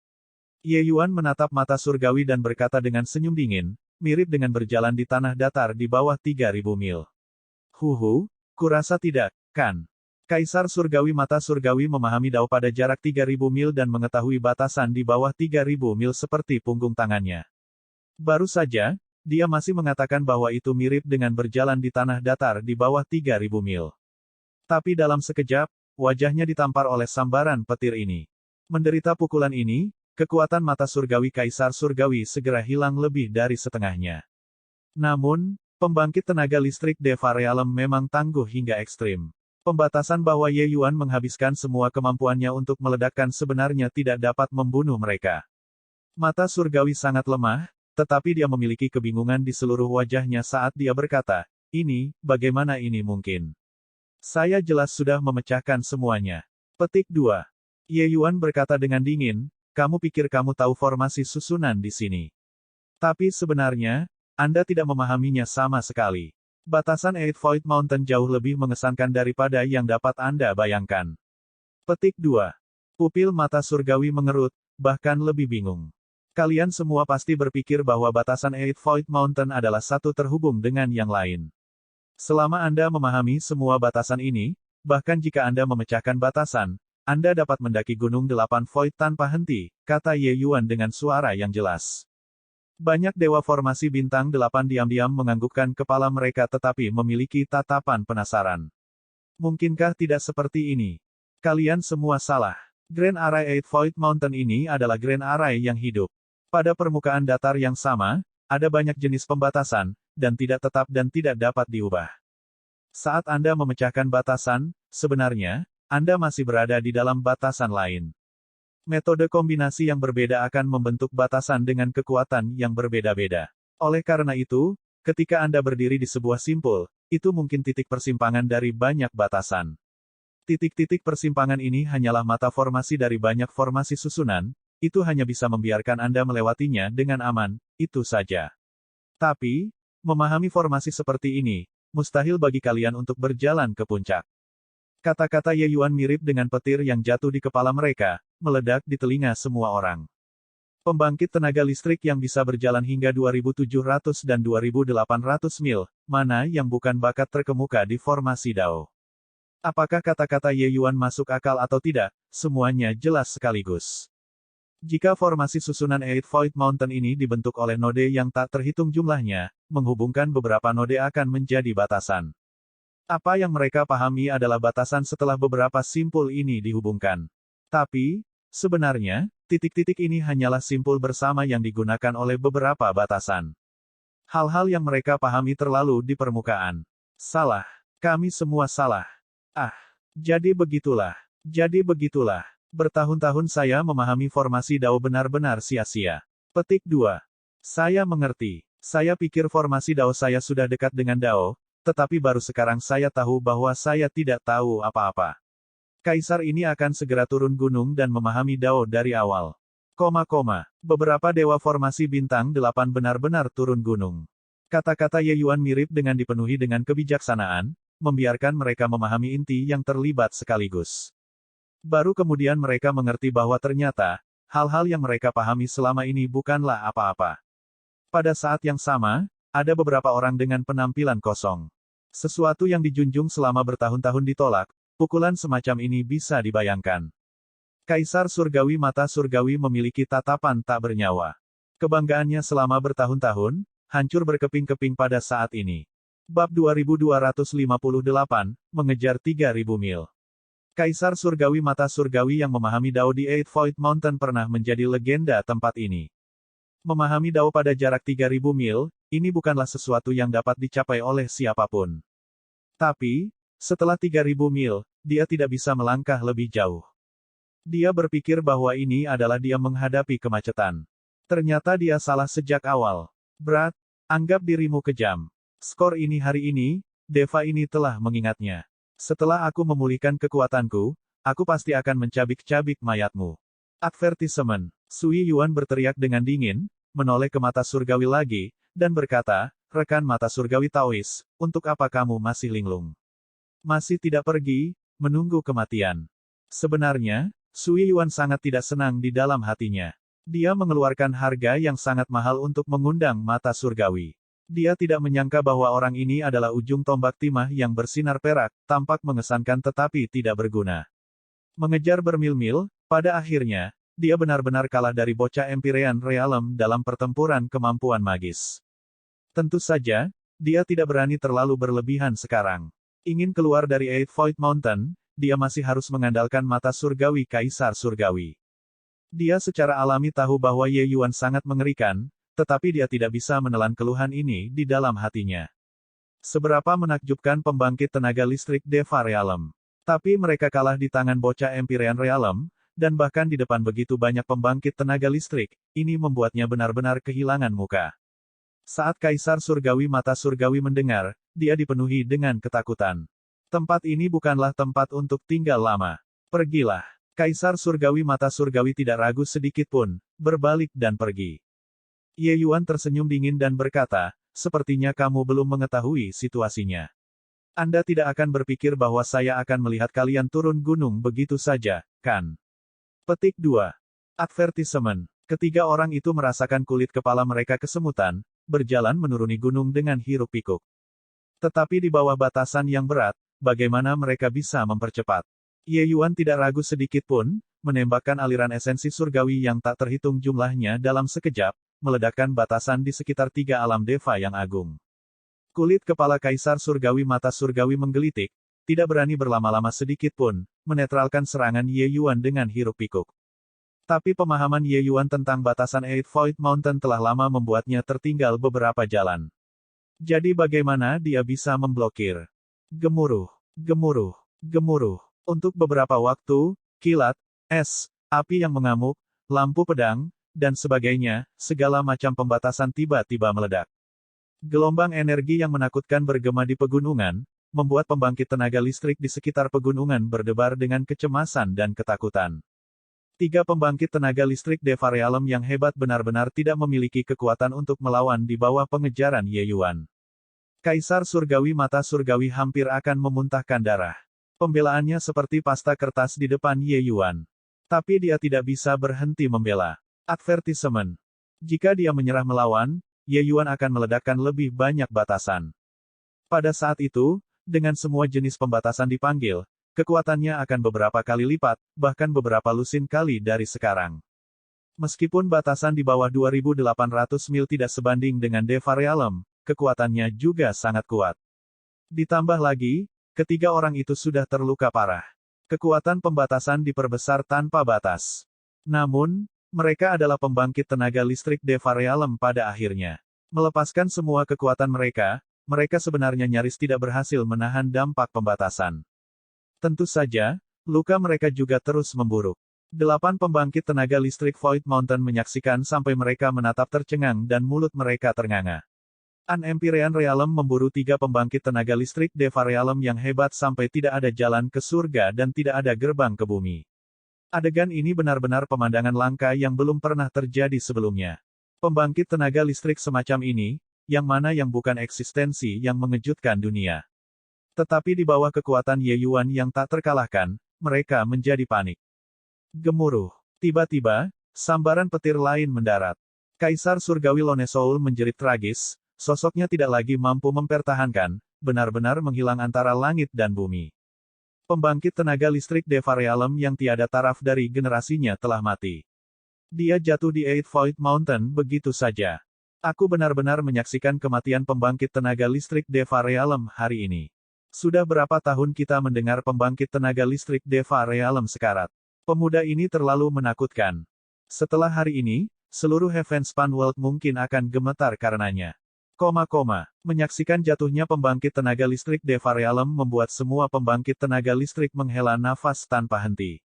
Speaker 1: Ye Yuan menatap mata surgawi dan berkata dengan senyum dingin, mirip dengan berjalan di tanah datar di bawah 3.000 mil. Kurasa tidak, kan? Kaisar surgawi mata surgawi memahami Dao pada jarak 3.000 mil dan mengetahui batasan di bawah 3.000 mil seperti punggung tangannya. Baru saja, dia masih mengatakan bahwa itu mirip dengan berjalan di tanah datar di bawah 3.000 mil. Tapi dalam sekejap, wajahnya ditampar oleh sambaran petir ini. Menderita pukulan ini, kekuatan mata surgawi Kaisar surgawi segera hilang lebih dari setengahnya. Namun, pembangkit tenaga listrik Deva Realm memang tangguh hingga ekstrim. Pembatasan bahwa Ye Yuan menghabiskan semua kemampuannya untuk meledakkan sebenarnya tidak dapat membunuh mereka. Mata surgawi sangat lemah, tetapi dia memiliki kebingungan di seluruh wajahnya saat dia berkata, bagaimana ini mungkin? Saya jelas sudah memecahkan semuanya. Petik 2. Ye Yuan berkata dengan dingin, kamu pikir kamu tahu formasi susunan di sini. Tapi sebenarnya, Anda tidak memahaminya sama sekali. Batasan Eight Void Mountain jauh lebih mengesankan daripada yang dapat Anda bayangkan. Petik 2. Pupil mata surgawi mengerut, bahkan lebih bingung. Kalian semua pasti berpikir bahwa batasan Eight Void Mountain adalah satu terhubung dengan yang lain. Selama Anda memahami semua batasan ini, bahkan jika Anda memecahkan batasan, Anda dapat mendaki Gunung 8 Void tanpa henti, kata Ye Yuan dengan suara yang jelas. Banyak dewa formasi bintang 8 diam-diam menganggukkan kepala mereka tetapi memiliki tatapan penasaran. Mungkinkah tidak seperti ini? Kalian semua salah. Grand Array Eight Void Mountain ini adalah Grand Array yang hidup. Pada permukaan datar yang sama, ada banyak jenis pembatasan, dan tidak tetap dan tidak dapat diubah. Saat Anda memecahkan batasan, sebenarnya, Anda masih berada di dalam batasan lain. Metode kombinasi yang berbeda akan membentuk batasan dengan kekuatan yang berbeda-beda. Oleh karena itu, ketika Anda berdiri di sebuah simpul, itu mungkin titik persimpangan dari banyak batasan. Titik-titik persimpangan ini hanyalah mata formasi dari banyak formasi susunan, itu hanya bisa membiarkan Anda melewatinya dengan aman, itu saja. Tapi, memahami formasi seperti ini, mustahil bagi kalian untuk berjalan ke puncak. Kata-kata Ye Yuan mirip dengan petir yang jatuh di kepala mereka, meledak di telinga semua orang. Pembangkit tenaga listrik yang bisa berjalan hingga 2.700 dan 2.800 mil, mana yang bukan bakat terkemuka di formasi Dao? Apakah kata-kata Ye Yuan masuk akal atau tidak, semuanya jelas sekaligus. Jika formasi susunan Eight Void Mountain ini dibentuk oleh node yang tak terhitung jumlahnya, menghubungkan beberapa node akan menjadi batasan. Apa yang mereka pahami adalah batasan setelah beberapa simpul ini dihubungkan. Tapi, sebenarnya, titik-titik ini hanyalah simpul bersama yang digunakan oleh beberapa batasan. Hal-hal yang mereka pahami terlalu di permukaan. Salah. Kami semua salah. Jadi begitulah. Bertahun-tahun saya memahami formasi Dao benar-benar sia-sia. Petik 2. Saya mengerti. Saya pikir formasi Dao saya sudah dekat dengan Dao, tetapi baru sekarang saya tahu bahwa saya tidak tahu apa-apa. Kaisar ini akan segera turun gunung dan memahami Dao dari awal. Beberapa dewa formasi bintang 8 benar-benar turun gunung. Kata-kata Ye Yuan mirip dengan dipenuhi dengan kebijaksanaan, membiarkan mereka memahami inti yang terlibat sekaligus. Baru kemudian mereka mengerti bahwa ternyata, hal-hal yang mereka pahami selama ini bukanlah apa-apa. Pada saat yang sama, ada beberapa orang dengan penampilan kosong. Sesuatu yang dijunjung selama bertahun-tahun ditolak, pukulan semacam ini bisa dibayangkan. Kaisar Surgawi Mata Surgawi memiliki tatapan tak bernyawa. Kebanggaannya selama bertahun-tahun, hancur berkeping-keping pada saat ini. Bab 2258, mengejar 3000 mil. Kaisar Surgawi Mata Surgawi yang memahami Dao di Eight Void Mountain pernah menjadi legenda tempat ini. Memahami Dao pada jarak 3000 mil, ini bukanlah sesuatu yang dapat dicapai oleh siapapun. Tapi, setelah 3000 mil, dia tidak bisa melangkah lebih jauh. Dia berpikir bahwa ini adalah dia menghadapi kemacetan. Ternyata dia salah sejak awal. Berat, anggap dirimu kejam. Skor ini hari ini, Deva ini telah mengingatnya. Setelah aku memulihkan kekuatanku, aku pasti akan mencabik-cabik mayatmu. Advertisement. Sui Yuan berteriak dengan dingin, menoleh ke mata surgawi lagi, dan berkata, rekan mata surgawi Taois, untuk apa kamu masih linglung? Masih tidak pergi, menunggu kematian. Sebenarnya, Sui Yuan sangat tidak senang di dalam hatinya. Dia mengeluarkan harga yang sangat mahal untuk mengundang mata surgawi. Dia tidak menyangka bahwa orang ini adalah ujung tombak timah yang bersinar perak, tampak mengesankan tetapi tidak berguna. Mengejar bermil-mil, pada akhirnya, dia benar-benar kalah dari bocah Empyrean Realm dalam pertempuran kemampuan magis. Tentu saja, dia tidak berani terlalu berlebihan sekarang. Ingin keluar dari Eight Void Mountain, dia masih harus mengandalkan mata surgawi Kaisar Surgawi. Dia secara alami tahu bahwa Ye Yuan sangat mengerikan, tetapi dia tidak bisa menelan keluhan ini di dalam hatinya. Seberapa menakjubkan pembangkit tenaga listrik Deva Realm. Tapi mereka kalah di tangan bocah Empyrean Realm, dan bahkan di depan begitu banyak pembangkit tenaga listrik, ini membuatnya benar-benar kehilangan muka. Saat Kaisar Surgawi Mata Surgawi mendengar, dia dipenuhi dengan ketakutan. Tempat ini bukanlah tempat untuk tinggal lama. Pergilah. Kaisar Surgawi Mata Surgawi tidak ragu sedikit pun, berbalik dan pergi. Ye Yuan tersenyum dingin dan berkata, sepertinya kamu belum mengetahui situasinya. Anda tidak akan berpikir bahwa saya akan melihat kalian turun gunung begitu saja, kan? Petik 2. Advertisement. Ketiga orang itu merasakan kulit kepala mereka kesemutan, berjalan menuruni gunung dengan hiruk pikuk. Tetapi di bawah batasan yang berat, bagaimana mereka bisa mempercepat? Ye Yuan tidak ragu sedikit pun, menembakkan aliran esensi surgawi yang tak terhitung jumlahnya dalam sekejap, meledakkan batasan di sekitar 3 alam Deva yang agung. Kulit kepala Kaisar Surgawi Mata Surgawi menggelitik, tidak berani berlama-lama sedikit pun, menetralkan serangan Ye Yuan dengan hiruk pikuk. Tapi pemahaman Ye Yuan tentang batasan Eight Void Mountain telah lama membuatnya tertinggal beberapa jalan. Jadi bagaimana dia bisa memblokir? Gemuruh, gemuruh, gemuruh. Untuk beberapa waktu, kilat, es, api yang mengamuk, lampu pedang, dan sebagainya, segala macam pembatasan tiba-tiba meledak. Gelombang energi yang menakutkan bergema di pegunungan, membuat pembangkit tenaga listrik di sekitar pegunungan berdebar dengan kecemasan dan ketakutan. 3 pembangkit tenaga listrik Deva Realm yang hebat benar-benar tidak memiliki kekuatan untuk melawan di bawah pengejaran Ye Yuan. Kaisar Surgawi Mata Surgawi hampir akan memuntahkan darah. Pembelaannya seperti pasta kertas di depan Ye Yuan. Tapi dia tidak bisa berhenti membela. Advertisement. Jika dia menyerah melawan, Ye Yuan akan meledakkan lebih banyak batasan. Pada saat itu, dengan semua jenis pembatasan dipanggil, kekuatannya akan beberapa kali lipat, bahkan beberapa lusin kali dari sekarang. Meskipun batasan di bawah 2800 mil tidak sebanding dengan Deva Realm, kekuatannya juga sangat kuat. Ditambah lagi, ketiga orang itu sudah terluka parah. Kekuatan pembatasan diperbesar tanpa batas. Namun, mereka adalah pembangkit tenaga listrik Deva Realm pada akhirnya. Melepaskan semua kekuatan mereka, mereka sebenarnya nyaris tidak berhasil menahan dampak pembatasan. Tentu saja, luka mereka juga terus memburuk. 8 pembangkit tenaga listrik Void Mountain menyaksikan sampai mereka menatap tercengang dan mulut mereka ternganga. An Empyrean Realm memburu 3 pembangkit tenaga listrik Deva Realm yang hebat sampai tidak ada jalan ke surga dan tidak ada gerbang ke bumi. Adegan ini benar-benar pemandangan langka yang belum pernah terjadi sebelumnya. Pembangkit tenaga listrik semacam ini, yang mana yang bukan eksistensi yang mengejutkan dunia. Tetapi di bawah kekuatan Ye Yuan yang tak terkalahkan, mereka menjadi panik. Gemuruh. Tiba-tiba, sambaran petir lain mendarat. Kaisar Surgawi Lone Soul menjerit tragis, sosoknya tidak lagi mampu mempertahankan, benar-benar menghilang antara langit dan bumi. Pembangkit tenaga listrik Deva Realm yang tiada taraf dari generasinya telah mati. Dia jatuh di Eight Void Mountain begitu saja. Aku benar-benar menyaksikan kematian pembangkit tenaga listrik Deva Realm hari ini. Sudah berapa tahun kita mendengar pembangkit tenaga listrik Deva Realm sekarat. Pemuda ini terlalu menakutkan. Setelah hari ini, seluruh Heavenspan World mungkin akan gemetar karenanya. Menyaksikan jatuhnya pembangkit tenaga listrik Deva Realm membuat semua pembangkit tenaga listrik menghela nafas tanpa henti.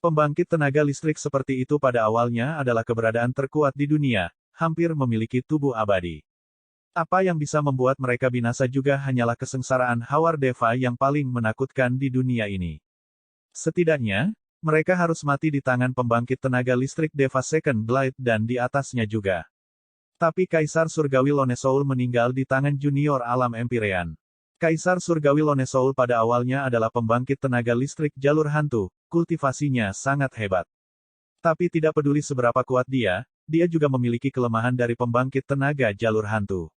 Speaker 1: Pembangkit tenaga listrik seperti itu pada awalnya adalah keberadaan terkuat di dunia, hampir memiliki tubuh abadi. Apa yang bisa membuat mereka binasa juga hanyalah kesengsaraan Hawar Deva yang paling menakutkan di dunia ini. Setidaknya, mereka harus mati di tangan pembangkit tenaga listrik Deva Second Blight dan di atasnya juga. Tapi Kaisar Surgawi Lone Soul meninggal di tangan junior alam Empyrean. Kaisar Surgawi Lone Soul pada awalnya adalah pembangkit tenaga listrik jalur hantu, kultivasinya sangat hebat. Tapi tidak peduli seberapa kuat dia juga memiliki kelemahan dari pembangkit tenaga jalur hantu.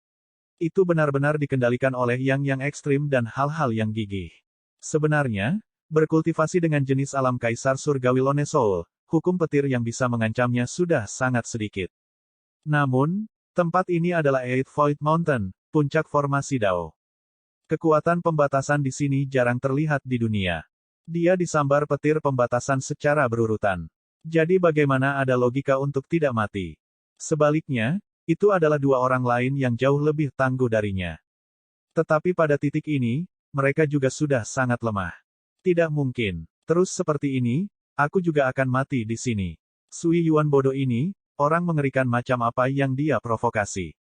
Speaker 1: Itu benar-benar dikendalikan oleh yang ekstrim dan hal-hal yang gigih. Sebenarnya, berkultivasi dengan jenis alam Kaisar Surgawi Lone Soul, hukum petir yang bisa mengancamnya sudah sangat sedikit. Namun, tempat ini adalah Eight Void Mountain, puncak formasi Dao. Kekuatan pembatasan di sini jarang terlihat di dunia. Dia disambar petir pembatasan secara berurutan. Jadi bagaimana ada logika untuk tidak mati? Sebaliknya, itu adalah dua orang lain yang jauh lebih tangguh darinya. Tetapi pada titik ini, mereka juga sudah sangat lemah. Tidak mungkin. Terus seperti ini, aku juga akan mati di sini. Sui Yuan bodoh ini, orang mengerikan macam apa yang dia provokasi.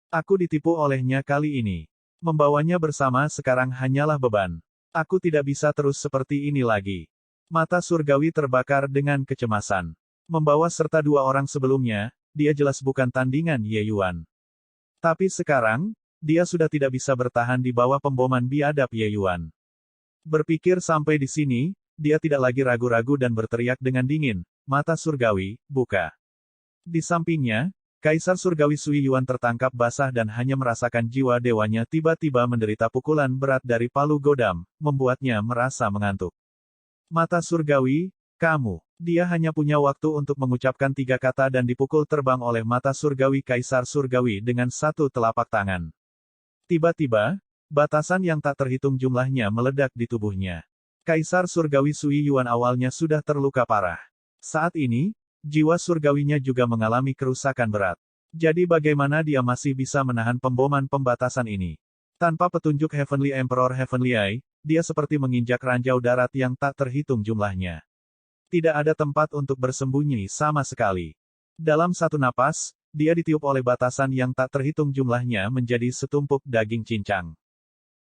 Speaker 1: Aku ditipu olehnya kali ini. Membawanya bersama sekarang hanyalah beban. Aku tidak bisa terus seperti ini lagi. Mata surgawi terbakar dengan kecemasan. Membawa serta dua orang sebelumnya, dia jelas bukan tandingan Ye Yuan. Tapi sekarang, dia sudah tidak bisa bertahan di bawah pemboman biadab Ye Yuan. Berpikir sampai di sini, dia tidak lagi ragu-ragu dan berteriak dengan dingin, mata surgawi, buka. Di sampingnya, Kaisar Surgawi Sui Yuan tertangkap basah dan hanya merasakan jiwa dewanya tiba-tiba menderita pukulan berat dari palu godam, membuatnya merasa mengantuk. Mata surgawi, kamu. Dia hanya punya waktu untuk mengucapkan 3 kata dan dipukul terbang oleh mata surgawi Kaisar Surgawi dengan satu telapak tangan. Tiba-tiba, batasan yang tak terhitung jumlahnya meledak di tubuhnya. Kaisar Surgawi Sui Yuan awalnya sudah terluka parah. Saat ini, jiwa surgawinya juga mengalami kerusakan berat. Jadi bagaimana dia masih bisa menahan pemboman pembatasan ini? Tanpa petunjuk Heavenly Emperor Heavenly Eye, dia seperti menginjak ranjau darat yang tak terhitung jumlahnya. Tidak ada tempat untuk bersembunyi sama sekali. Dalam satu napas, dia ditiup oleh batasan yang tak terhitung jumlahnya menjadi setumpuk daging cincang.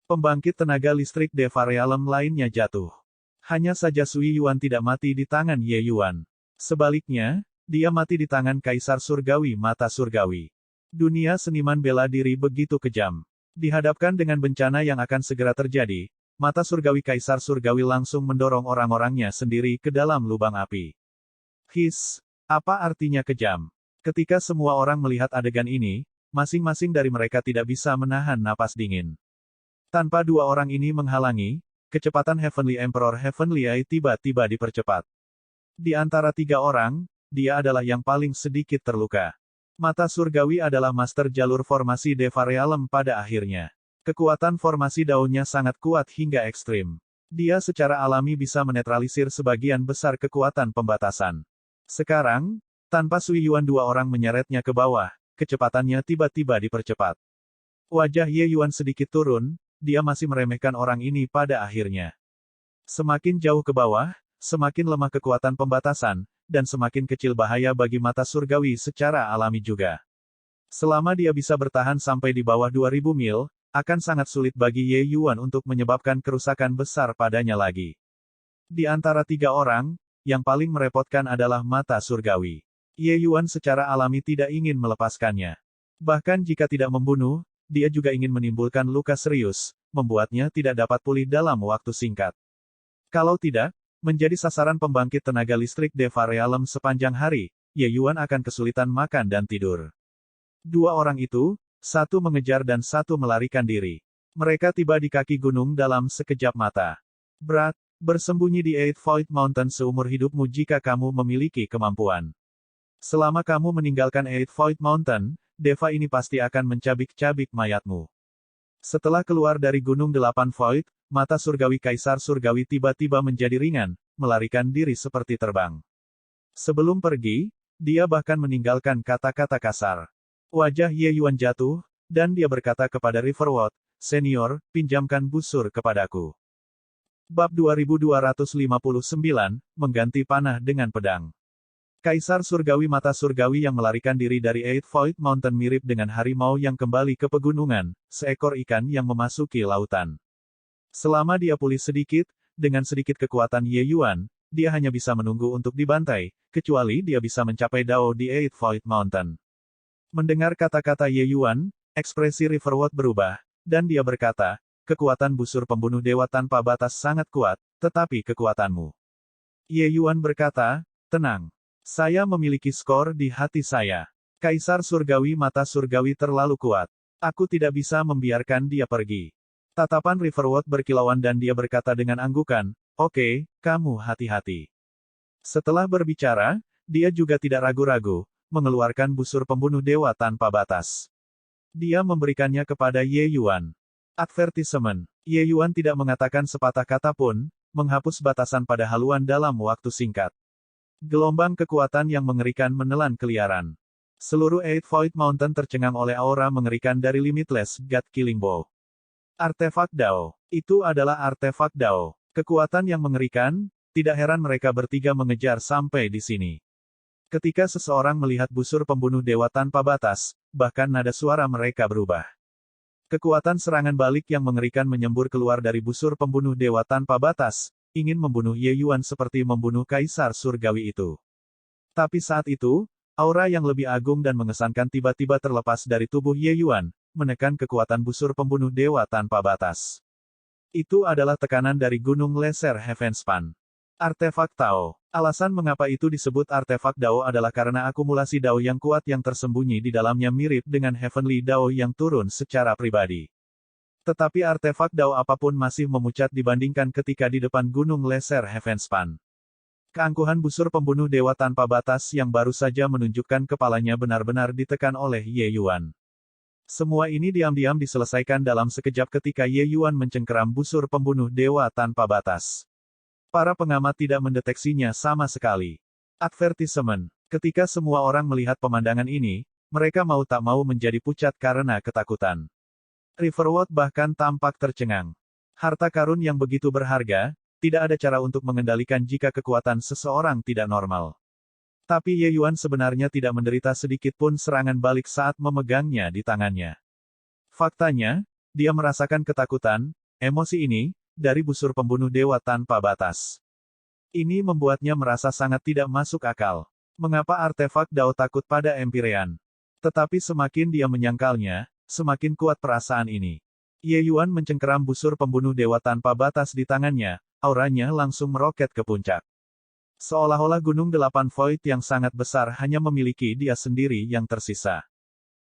Speaker 1: Pembangkit tenaga listrik Deva Realm lainnya jatuh. Hanya saja Sui Yuan tidak mati di tangan Ye Yuan. Sebaliknya, dia mati di tangan Kaisar Surgawi Mata Surgawi. Dunia seniman bela diri begitu kejam. Dihadapkan dengan bencana yang akan segera terjadi, Mata Surgawi Kaisar Surgawi langsung mendorong orang-orangnya sendiri ke dalam lubang api. Apa artinya kejam? Ketika semua orang melihat adegan ini, masing-masing dari mereka tidak bisa menahan napas dingin. Tanpa dua orang ini menghalangi, kecepatan Heavenly Emperor Heavenly Eye tiba-tiba dipercepat. Di antara 3 orang, dia adalah yang paling sedikit terluka. Mata surgawi adalah master jalur formasi Deva Realm pada akhirnya. Kekuatan formasi daunnya sangat kuat hingga ekstrim. Dia secara alami bisa menetralisir sebagian besar kekuatan pembatasan. Sekarang, tanpa Sui Yuan 2 orang menyeretnya ke bawah, kecepatannya tiba-tiba dipercepat. Wajah Ye Yuan sedikit turun, dia masih meremehkan orang ini pada akhirnya. Semakin jauh ke bawah, semakin lemah kekuatan pembatasan, dan semakin kecil bahaya bagi mata surgawi secara alami juga. Selama dia bisa bertahan sampai di bawah 2000 mil, akan sangat sulit bagi Ye Yuan untuk menyebabkan kerusakan besar padanya lagi. Di antara 3 orang, yang paling merepotkan adalah mata surgawi. Ye Yuan secara alami tidak ingin melepaskannya. Bahkan jika tidak membunuh, dia juga ingin menimbulkan luka serius, membuatnya tidak dapat pulih dalam waktu singkat. Kalau tidak, menjadi sasaran pembangkit tenaga listrik Deva Realm sepanjang hari, Ye Yuan akan kesulitan makan dan tidur. 2 orang itu, satu mengejar dan satu melarikan diri. Mereka tiba di kaki gunung dalam sekejap mata. Bersembunyi di Eight Void Mountain seumur hidupmu jika kamu memiliki kemampuan. Selama kamu meninggalkan Eight Void Mountain, Deva ini pasti akan mencabik-cabik mayatmu. Setelah keluar dari Gunung Delapan Void, mata surgawi Kaisar Surgawi tiba-tiba menjadi ringan, melarikan diri seperti terbang. Sebelum pergi, dia bahkan meninggalkan kata-kata kasar. Wajah Ye Yuan jatuh, dan dia berkata kepada Riverwood, "Senior, pinjamkan busur kepadaku." Bab 2259, Mengganti Panah dengan Pedang. Kaisar Surgawi Mata Surgawi yang melarikan diri dari Eight Void Mountain mirip dengan harimau yang kembali ke pegunungan, seekor ikan yang memasuki lautan. Selama dia pulih sedikit, dengan sedikit kekuatan Ye Yuan, dia hanya bisa menunggu untuk dibantai, kecuali dia bisa mencapai Dao di Eight Void Mountain. Mendengar kata-kata Ye Yuan, ekspresi Riverwood berubah, dan dia berkata, "Kekuatan busur pembunuh dewa tanpa batas sangat kuat, tetapi kekuatanmu." Ye Yuan berkata, "Tenang. Saya memiliki skor di hati saya. Kaisar Surgawi Mata Surgawi terlalu kuat. Aku tidak bisa membiarkan dia pergi." Tatapan Riverwood berkilauan dan dia berkata dengan anggukan, "Oke, kamu hati-hati." Setelah berbicara, dia juga tidak ragu-ragu, mengeluarkan busur pembunuh dewa tanpa batas. Dia memberikannya kepada Ye Yuan. Advertisement. Ye Yuan tidak mengatakan sepatah kata pun, menghapus batasan pada haluan dalam waktu singkat. Gelombang kekuatan yang mengerikan menelan keliaran. Seluruh Eight Void Mountain tercengang oleh aura mengerikan dari Limitless God Killing Bow. Artefak Dao. Itu adalah artefak Dao. Kekuatan yang mengerikan, tidak heran mereka bertiga mengejar sampai di sini. Ketika seseorang melihat busur pembunuh dewa tanpa batas, bahkan nada suara mereka berubah. Kekuatan serangan balik yang mengerikan menyembur keluar dari busur pembunuh dewa tanpa batas, ingin membunuh Ye Yuan seperti membunuh Kaisar Surgawi itu. Tapi saat itu, aura yang lebih agung dan mengesankan tiba-tiba terlepas dari tubuh Ye Yuan, menekan kekuatan busur pembunuh dewa tanpa batas. Itu adalah tekanan dari Gunung Leser Heavenspan. Artefak Dao. Alasan mengapa itu disebut artefak Dao adalah karena akumulasi Dao yang kuat yang tersembunyi di dalamnya mirip dengan Heavenly Dao yang turun secara pribadi. Tetapi artefak Dao apapun masih memucat dibandingkan ketika di depan Gunung Leser Heavenspan. Keangkuhan busur pembunuh dewa tanpa batas yang baru saja menunjukkan kepalanya benar-benar ditekan oleh Ye Yuan. Semua ini diam-diam diselesaikan dalam sekejap ketika Ye Yuan mencengkeram busur pembunuh dewa tanpa batas. Para pengamat tidak mendeteksinya sama sekali. Advertisement. Ketika semua orang melihat pemandangan ini, mereka mau tak mau menjadi pucat karena ketakutan. Riverwood bahkan tampak tercengang. Harta karun yang begitu berharga, tidak ada cara untuk mengendalikan jika kekuatan seseorang tidak normal. Tapi Ye Yuan sebenarnya tidak menderita sedikit pun serangan balik saat memegangnya di tangannya. Faktanya, dia merasakan ketakutan, emosi ini, dari busur pembunuh dewa tanpa batas. Ini membuatnya merasa sangat tidak masuk akal. Mengapa artefak Dao takut pada Empyrean? Tetapi semakin dia menyangkalnya, semakin kuat perasaan ini. Ye Yuan mencengkeram busur pembunuh dewa tanpa batas di tangannya, auranya langsung meroket ke puncak. Seolah-olah Gunung Delapan Void yang sangat besar hanya memiliki dia sendiri yang tersisa.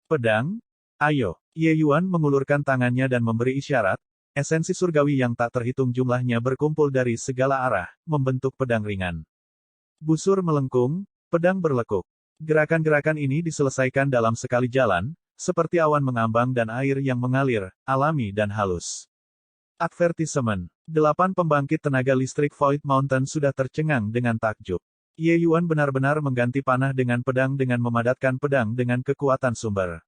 Speaker 1: Pedang? Ayo. Ye Yuan mengulurkan tangannya dan memberi isyarat. Esensi surgawi yang tak terhitung jumlahnya berkumpul dari segala arah, membentuk pedang ringan. Busur melengkung, pedang berlekuk. Gerakan-gerakan ini diselesaikan dalam sekali jalan, seperti awan mengambang dan air yang mengalir, alami dan halus. Advertisement. 8 pembangkit tenaga listrik Void Mountain sudah tercengang dengan takjub. Ye Yuan benar-benar mengganti panah dengan pedang dengan memadatkan pedang dengan kekuatan sumber.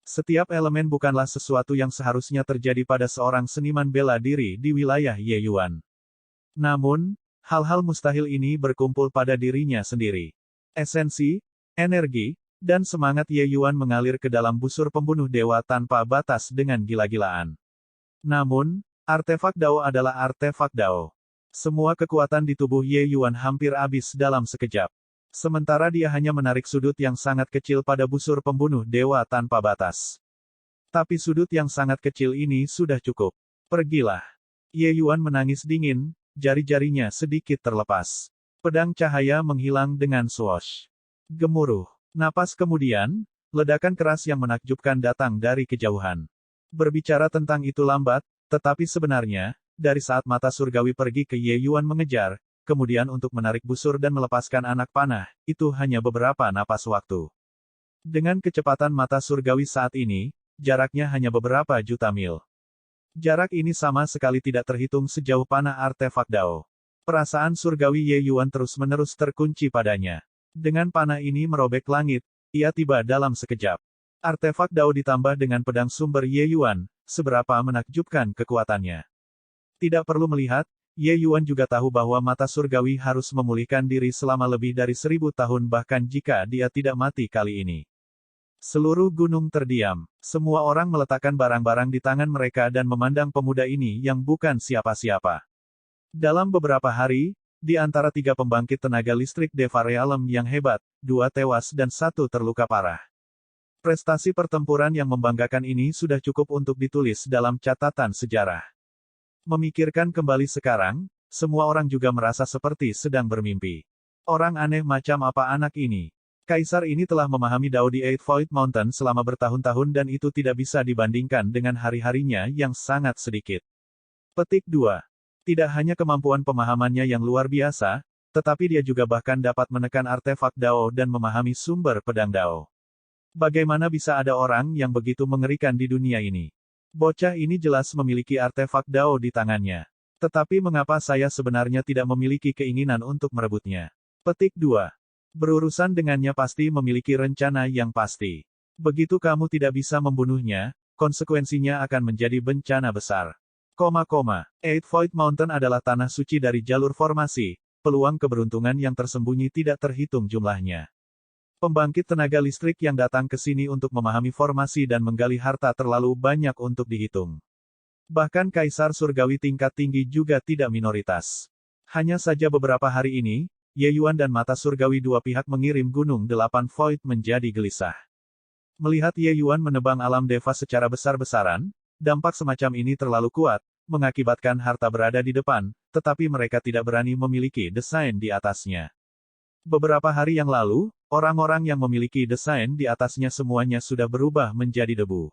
Speaker 1: Setiap elemen bukanlah sesuatu yang seharusnya terjadi pada seorang seniman bela diri di wilayah Ye Yuan. Namun, hal-hal mustahil ini berkumpul pada dirinya sendiri. Esensi, energi, dan semangat Ye Yuan mengalir ke dalam busur pembunuh dewa tanpa batas dengan gila-gilaan. Namun, artefak Dao adalah artefak Dao. Semua kekuatan di tubuh Ye Yuan hampir habis dalam sekejap. Sementara dia hanya menarik sudut yang sangat kecil pada busur pembunuh dewa tanpa batas. Tapi sudut yang sangat kecil ini sudah cukup. Pergilah. Ye Yuan menangis dingin, jari-jarinya sedikit terlepas. Pedang cahaya menghilang dengan swoosh. Gemuruh. Napas kemudian, ledakan keras yang menakjubkan datang dari kejauhan. Berbicara tentang itu lambat, tetapi sebenarnya, dari saat mata surgawi pergi ke Ye Yuan mengejar, kemudian untuk menarik busur dan melepaskan anak panah, itu hanya beberapa napas waktu. Dengan kecepatan mata surgawi saat ini, jaraknya hanya beberapa juta mil. Jarak ini sama sekali tidak terhitung sejauh panah artefak Dao. Perasaan surgawi Ye Yuan terus-menerus terkunci padanya. Dengan panah ini merobek langit, ia tiba dalam sekejap. Artefak Dao ditambah dengan pedang sumber Ye Yuan, seberapa menakjubkan kekuatannya. Tidak perlu melihat, Ye Yuan juga tahu bahwa mata surgawi harus memulihkan diri selama lebih dari 1000 tahun bahkan jika dia tidak mati kali ini. Seluruh gunung terdiam. Semua orang meletakkan barang-barang di tangan mereka dan memandang pemuda ini yang bukan siapa-siapa. Dalam beberapa hari, di antara 3 pembangkit tenaga listrik Deva Realm yang hebat, 2 tewas dan 1 terluka parah. Prestasi pertempuran yang membanggakan ini sudah cukup untuk ditulis dalam catatan sejarah. Memikirkan kembali sekarang, semua orang juga merasa seperti sedang bermimpi. Orang aneh macam apa anak ini? Kaisar ini telah memahami Dao di Eight Void Mountain selama bertahun-tahun dan itu tidak bisa dibandingkan dengan hari-harinya yang sangat sedikit. Petik 2. Tidak hanya kemampuan pemahamannya yang luar biasa, tetapi dia juga bahkan dapat menekan artefak Dao dan memahami sumber pedang Dao. Bagaimana bisa ada orang yang begitu mengerikan di dunia ini? Bocah ini jelas memiliki artefak Dao di tangannya. Tetapi mengapa saya sebenarnya tidak memiliki keinginan untuk merebutnya? Petik 2. Berurusan dengannya pasti memiliki rencana yang pasti. Begitu kamu tidak bisa membunuhnya, konsekuensinya akan menjadi bencana besar. Eight Void Mountain adalah tanah suci dari jalur formasi, peluang keberuntungan yang tersembunyi tidak terhitung jumlahnya. Pembangkit tenaga listrik yang datang ke sini untuk memahami formasi dan menggali harta terlalu banyak untuk dihitung. Bahkan Kaisar Surgawi tingkat tinggi juga tidak minoritas. Hanya saja beberapa hari ini, Ye Yuan dan mata surgawi dua pihak mengirim Gunung 8 Void menjadi gelisah. Melihat Ye Yuan menebang alam Deva secara besar-besaran, dampak semacam ini terlalu kuat, mengakibatkan harta berada di depan, tetapi mereka tidak berani memiliki desain di atasnya. Beberapa hari yang lalu, orang-orang yang memiliki desain di atasnya semuanya sudah berubah menjadi debu.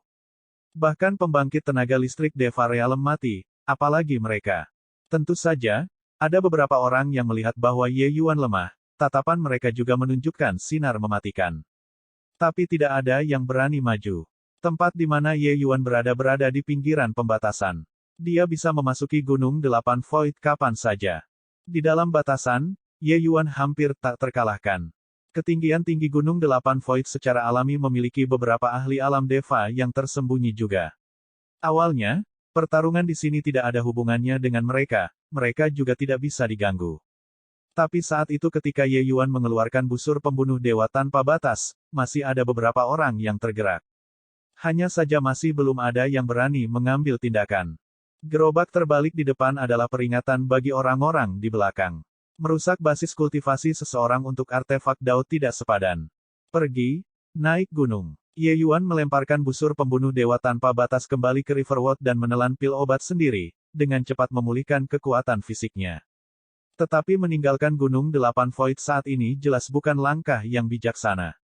Speaker 1: Bahkan pembangkit tenaga listrik Deva Realm mati, apalagi mereka. Tentu saja, ada beberapa orang yang melihat bahwa Ye Yuan lemah, tatapan mereka juga menunjukkan sinar mematikan. Tapi tidak ada yang berani maju. Tempat di mana Ye Yuan berada di pinggiran pembatasan. Dia bisa memasuki Gunung 8 Void kapan saja. Di dalam batasan, Ye Yuan hampir tak terkalahkan. Ketinggian tinggi Gunung 8 Void secara alami memiliki beberapa ahli alam Deva yang tersembunyi juga. Awalnya, pertarungan di sini tidak ada hubungannya dengan mereka juga tidak bisa diganggu. Tapi saat itu ketika Ye Yuan mengeluarkan busur pembunuh dewa tanpa batas, masih ada beberapa orang yang tergerak. Hanya saja masih belum ada yang berani mengambil tindakan. Gerobak terbalik di depan adalah peringatan bagi orang-orang di belakang. Merusak basis kultivasi seseorang untuk artefak Dao tidak sepadan. Pergi, naik gunung. Ye Yuan melemparkan busur pembunuh dewa tanpa batas kembali ke Riverwood dan menelan pil obat sendiri, dengan cepat memulihkan kekuatan fisiknya. Tetapi meninggalkan Gunung 8 Void saat ini jelas bukan langkah yang bijaksana.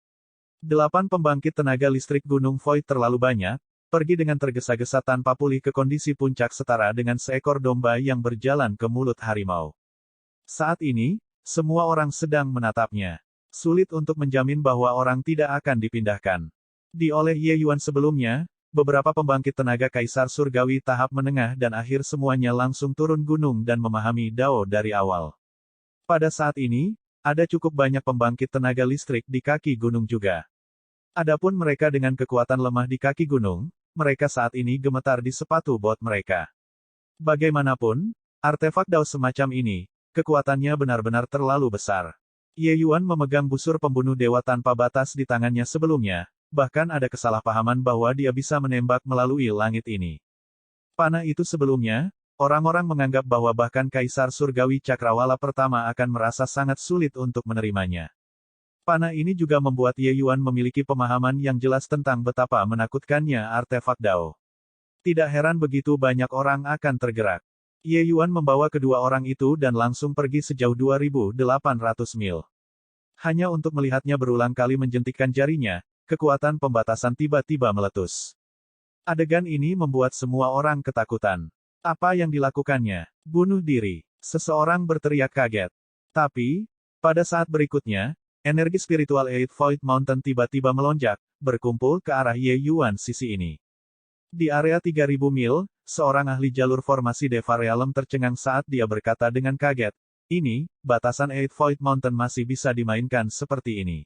Speaker 1: 8 pembangkit tenaga listrik Gunung Void terlalu banyak, pergi dengan tergesa-gesa tanpa pulih ke kondisi puncak setara dengan seekor domba yang berjalan ke mulut harimau. Saat ini, semua orang sedang menatapnya. Sulit untuk menjamin bahwa orang tidak akan dipindahkan. Di oleh Ye Yuan sebelumnya, beberapa pembangkit tenaga Kaisar Surgawi tahap menengah dan akhir semuanya langsung turun gunung dan memahami Dao dari awal. Pada saat ini, ada cukup banyak pembangkit tenaga listrik di kaki gunung juga. Adapun mereka dengan kekuatan lemah di kaki gunung, mereka saat ini gemetar di sepatu bot mereka. Bagaimanapun, artefak Dao semacam ini, kekuatannya benar-benar terlalu besar. Ye Yuan memegang busur pembunuh dewa tanpa batas di tangannya sebelumnya, bahkan ada kesalahpahaman bahwa dia bisa menembak melalui langit ini. Panah itu sebelumnya, orang-orang menganggap bahwa bahkan Kaisar Surgawi Cakrawala pertama akan merasa sangat sulit untuk menerimanya. Panah ini juga membuat Ye Yuan memiliki pemahaman yang jelas tentang betapa menakutkannya artefak Dao. Tidak heran begitu banyak orang akan tergerak. Ye Yuan membawa kedua orang itu dan langsung pergi sejauh 2.800 mil. Hanya untuk melihatnya berulang kali menjentikkan jarinya, kekuatan pembatasan tiba-tiba meletus. Adegan ini membuat semua orang ketakutan. Apa yang dilakukannya? Bunuh diri. Seseorang berteriak kaget. Tapi, pada saat berikutnya, energi spiritual Eight Void Mountain tiba-tiba melonjak, berkumpul ke arah Ye Yuan sisi ini. Di area 3000 mil, seorang ahli jalur formasi Deva Realm tercengang saat dia berkata dengan kaget, ini, batasan Eight Void Mountain masih bisa dimainkan seperti ini.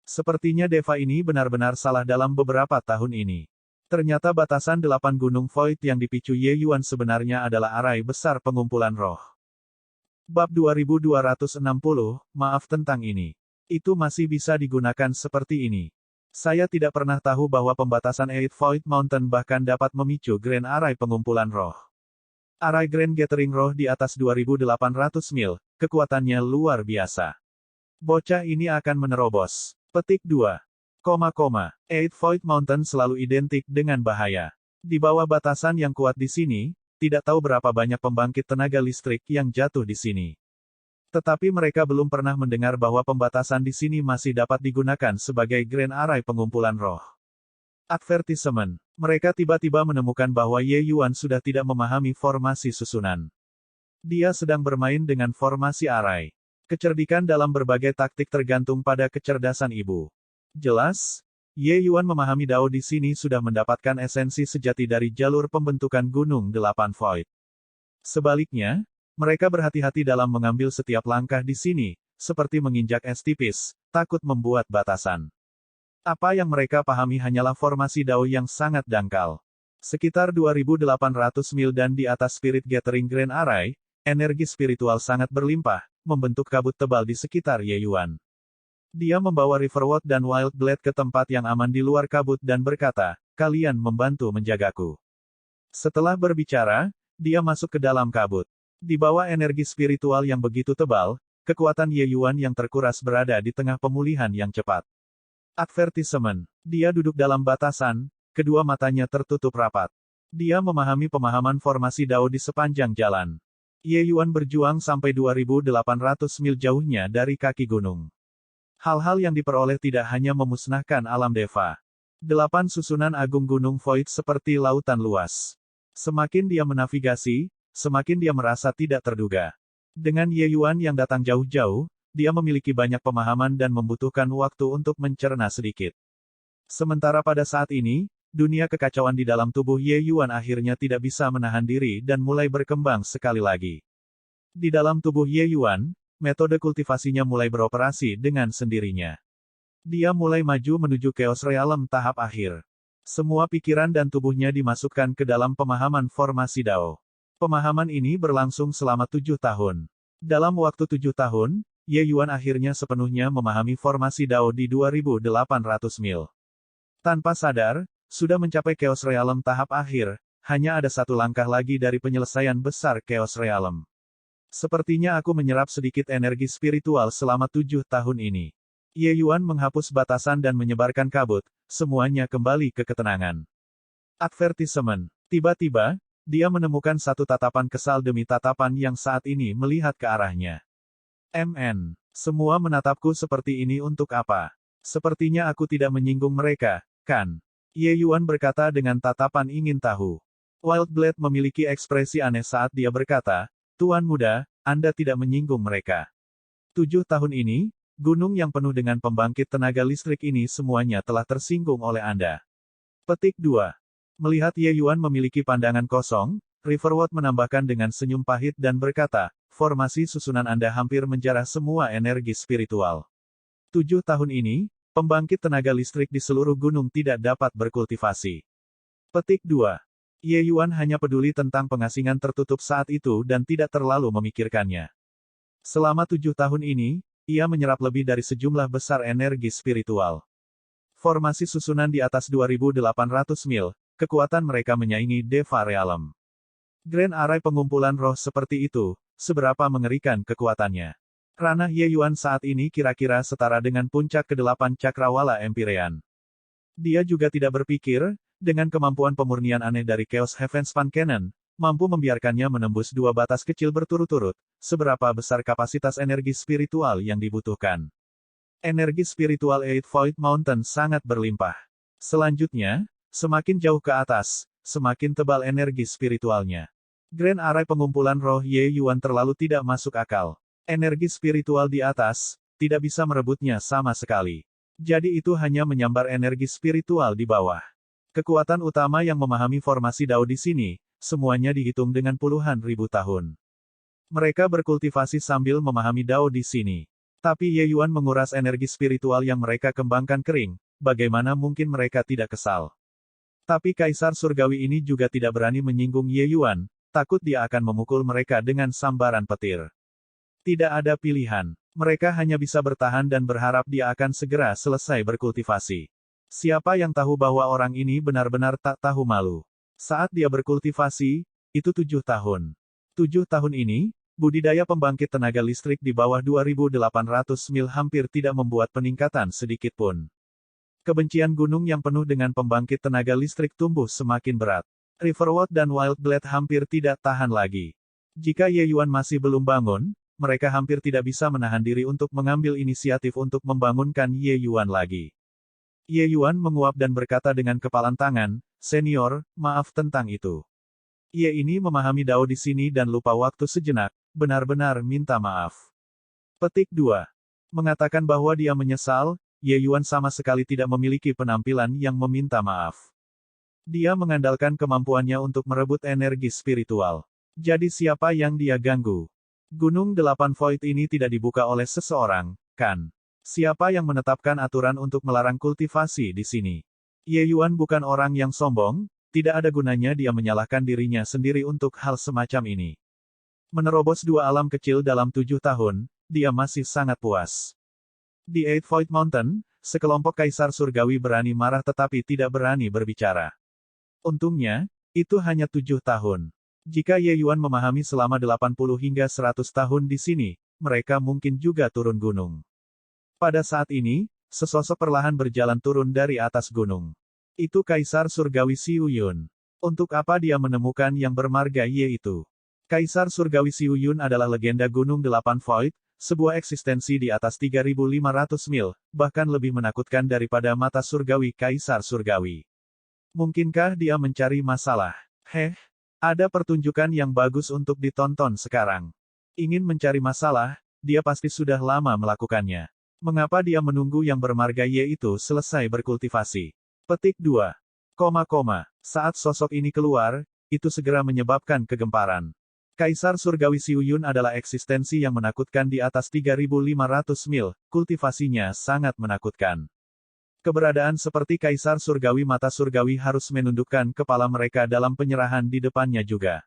Speaker 1: Sepertinya Deva ini benar-benar salah dalam beberapa tahun ini. Ternyata batasan 8 gunung Void yang dipicu Ye Yuan sebenarnya adalah arai besar pengumpulan roh. Bab 2260, maaf tentang ini. Itu masih bisa digunakan seperti ini. Saya tidak pernah tahu bahwa pembatasan Eight Void Mountain bahkan dapat memicu Grand Arai pengumpulan roh. Arai Grand Gathering roh di atas 2800 mil, kekuatannya luar biasa. Bocah ini akan menerobos. Petik 2. Eight Void Mountain selalu identik dengan bahaya. Di bawah batasan yang kuat di sini, tidak tahu berapa banyak pembangkit tenaga listrik yang jatuh di sini. Tetapi mereka belum pernah mendengar bahwa pembatasan di sini masih dapat digunakan sebagai Grand Arai pengumpulan roh. Advertisement. Mereka tiba-tiba menemukan bahwa Ye Yuan sudah tidak memahami formasi susunan. Dia sedang bermain dengan formasi arai. Kecerdikan dalam berbagai taktik tergantung pada kecerdasan ibu. Jelas, Ye Yuan memahami Dao di sini sudah mendapatkan esensi sejati dari jalur pembentukan Gunung 8 Void. Sebaliknya, mereka berhati-hati dalam mengambil setiap langkah di sini, seperti menginjak es tipis, takut membuat batasan. Apa yang mereka pahami hanyalah formasi Dao yang sangat dangkal. Sekitar 2800 mil dan di atas Spirit Gathering Grand Arai, energi spiritual sangat berlimpah, membentuk kabut tebal di sekitar Ye Yuan. Dia membawa Riverwood dan Wild Blade ke tempat yang aman di luar kabut dan berkata, kalian membantu menjagaku. Setelah berbicara, dia masuk ke dalam kabut. Di bawah energi spiritual yang begitu tebal, kekuatan Ye Yuan yang terkuras berada di tengah pemulihan yang cepat. Advertisement. Dia duduk dalam batasan, kedua matanya tertutup rapat. Dia memahami pemahaman formasi Dao di sepanjang jalan. Ye Yuan berjuang sampai 2800 mil jauhnya dari kaki gunung. Hal-hal yang diperoleh tidak hanya memusnahkan alam Deva. 8 susunan agung gunung Void seperti lautan luas. Semakin dia menavigasi, semakin dia merasa tidak terduga. Dengan Ye Yuan yang datang jauh-jauh, dia memiliki banyak pemahaman dan membutuhkan waktu untuk mencerna sedikit. Sementara pada saat ini, dunia kekacauan di dalam tubuh Ye Yuan akhirnya tidak bisa menahan diri dan mulai berkembang sekali lagi. Di dalam tubuh Ye Yuan, metode kultivasinya mulai beroperasi dengan sendirinya. Dia mulai maju menuju Chaos Realm tahap akhir. Semua pikiran dan tubuhnya dimasukkan ke dalam pemahaman formasi Dao. Pemahaman ini berlangsung selama 7 tahun. Dalam waktu 7 tahun, Ye Yuan akhirnya sepenuhnya memahami formasi Dao di 2800 mil. Tanpa sadar, sudah mencapai Chaos Realm tahap akhir, hanya ada satu langkah lagi dari penyelesaian besar Chaos Realm. Sepertinya aku menyerap sedikit energi spiritual selama 7 tahun ini. Ye Yuan menghapus batasan dan menyebarkan kabut, semuanya kembali ke ketenangan. Advertisement. Tiba-tiba, dia menemukan satu tatapan kesal demi tatapan yang saat ini melihat ke arahnya. MN. Semua menatapku seperti ini untuk apa? Sepertinya aku tidak menyinggung mereka, kan? Ye Yuan berkata dengan tatapan ingin tahu. Wild Blade memiliki ekspresi aneh saat dia berkata, Tuan muda, Anda tidak menyinggung mereka. 7 tahun ini, gunung yang penuh dengan pembangkit tenaga listrik ini semuanya telah tersinggung oleh Anda. Petik 2. Melihat Ye Yuan memiliki pandangan kosong, Riverwood menambahkan dengan senyum pahit dan berkata, formasi susunan Anda hampir menjarah semua energi spiritual. 7 tahun ini, pembangkit tenaga listrik di seluruh gunung tidak dapat berkultivasi. Petik 2. Ye Yuan hanya peduli tentang pengasingan tertutup saat itu dan tidak terlalu memikirkannya. Selama 7 tahun ini, ia menyerap lebih dari sejumlah besar energi spiritual. Formasi susunan di atas 2800 mil, kekuatan mereka menyaingi Deva Realm. Grand Arai pengumpulan roh seperti itu, seberapa mengerikan kekuatannya. Ranah Ye Yuan saat ini kira-kira setara dengan puncak ke-8 cakrawala Empyrean. Dia juga tidak berpikir, dengan kemampuan pemurnian aneh dari Chaos Heavenspan Cannon, mampu membiarkannya menembus 2 batas kecil berturut-turut, seberapa besar kapasitas energi spiritual yang dibutuhkan. Energi spiritual Eight Void Mountain sangat berlimpah. Selanjutnya, semakin jauh ke atas, semakin tebal energi spiritualnya. Grand Array pengumpulan roh Ye Yuan terlalu tidak masuk akal. Energi spiritual di atas, tidak bisa merebutnya sama sekali. Jadi itu hanya menyambar energi spiritual di bawah. Kekuatan utama yang memahami formasi Dao di sini, semuanya dihitung dengan puluhan ribu tahun. Mereka berkultivasi sambil memahami Dao di sini. Tapi Ye Yuan menguras energi spiritual yang mereka kembangkan kering, bagaimana mungkin mereka tidak kesal. Tapi Kaisar Surgawi ini juga tidak berani menyinggung Ye Yuan, takut dia akan memukul mereka dengan sambaran petir. Tidak ada pilihan. Mereka hanya bisa bertahan dan berharap dia akan segera selesai berkultivasi. Siapa yang tahu bahwa orang ini benar-benar tak tahu malu. Saat dia berkultivasi, itu 7 tahun. 7 tahun ini, budidaya pembangkit tenaga listrik di bawah 2.800 mil hampir tidak membuat peningkatan sedikit pun. Kebencian gunung yang penuh dengan pembangkit tenaga listrik tumbuh semakin berat. Riverwood dan Wildglade hampir tidak tahan lagi. Jika Ye Yuan masih belum bangun, mereka hampir tidak bisa menahan diri untuk mengambil inisiatif untuk membangunkan Ye Yuan lagi. Ye Yuan menguap dan berkata dengan kepalan tangan, "Senior, maaf tentang itu. Ye ini memahami Dao di sini dan lupa waktu sejenak, benar-benar minta maaf." Petik 2. Mengatakan bahwa dia menyesal, Ye Yuan sama sekali tidak memiliki penampilan yang meminta maaf. Dia mengandalkan kemampuannya untuk merebut energi spiritual. Jadi siapa yang dia ganggu? Gunung 8 Void ini tidak dibuka oleh seseorang, kan? Siapa yang menetapkan aturan untuk melarang kultivasi di sini? Ye Yuan bukan orang yang sombong, tidak ada gunanya dia menyalahkan dirinya sendiri untuk hal semacam ini. Menerobos 2 alam kecil dalam 7 tahun, dia masih sangat puas. Di Eight Void Mountain, sekelompok kaisar surgawi berani marah tetapi tidak berani berbicara. Untungnya, itu hanya 7 tahun. Jika Ye Yuan memahami selama 80 hingga 100 tahun di sini, mereka mungkin juga turun gunung. Pada saat ini, sesosok perlahan berjalan turun dari atas gunung. Itu Kaisar Surgawi Xiu Yun. Untuk apa dia menemukan yang bermarga Ye itu? Kaisar Surgawi Xiu Yun adalah legenda Gunung 8 Void, sebuah eksistensi di atas 3.500 mil, bahkan lebih menakutkan daripada mata surgawi Kaisar Surgawi. Mungkinkah dia mencari masalah? Ada pertunjukan yang bagus untuk ditonton sekarang. Ingin mencari masalah, dia pasti sudah lama melakukannya. Mengapa dia menunggu yang bermarga Ye itu selesai berkultivasi? Petik 2. Saat sosok ini keluar, itu segera menyebabkan kegemparan. Kaisar Surgawi Xiu Yun adalah eksistensi yang menakutkan di atas 3.500 mil, kultivasinya sangat menakutkan. Keberadaan seperti Kaisar Surgawi mata surgawi harus menundukkan kepala mereka dalam penyerahan di depannya juga.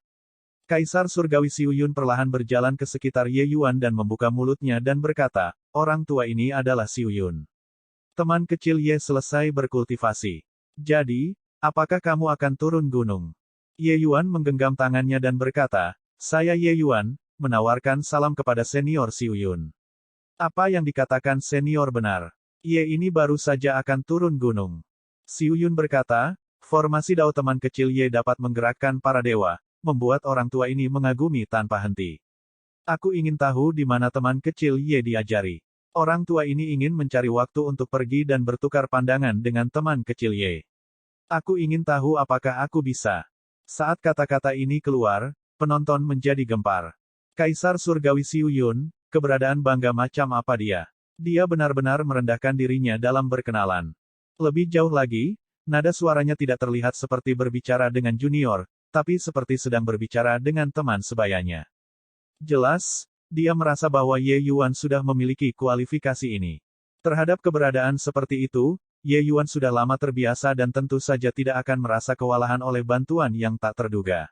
Speaker 1: Kaisar Surgawi Xiu Yun perlahan berjalan ke sekitar Ye Yuan dan membuka mulutnya dan berkata, "Orang tua ini adalah Xiu Yun. Teman kecil Ye selesai berkultivasi. Jadi, apakah kamu akan turun gunung?" Ye Yuan menggenggam tangannya dan berkata, "Saya Ye Yuan, menawarkan salam kepada senior Xiu Yun." Apa yang dikatakan senior benar. Ye ini baru saja akan turun gunung. Xiu Yun berkata, formasi Dao teman kecil Ye dapat menggerakkan para dewa, membuat orang tua ini mengagumi tanpa henti. Aku ingin tahu di mana teman kecil Ye diajari. Orang tua ini ingin mencari waktu untuk pergi dan bertukar pandangan dengan teman kecil Ye. Aku ingin tahu apakah aku bisa. Saat kata-kata ini keluar, penonton menjadi gempar. Kaisar Surgawi Xiu Yun, keberadaan bangga macam apa dia? Dia benar-benar merendahkan dirinya dalam berkenalan. Lebih jauh lagi, nada suaranya tidak terlihat seperti berbicara dengan junior, tapi seperti sedang berbicara dengan teman sebayanya. Jelas, dia merasa bahwa Ye Yuan sudah memiliki kualifikasi ini. Terhadap keberadaan seperti itu, Ye Yuan sudah lama terbiasa dan tentu saja tidak akan merasa kewalahan oleh bantuan yang tak terduga.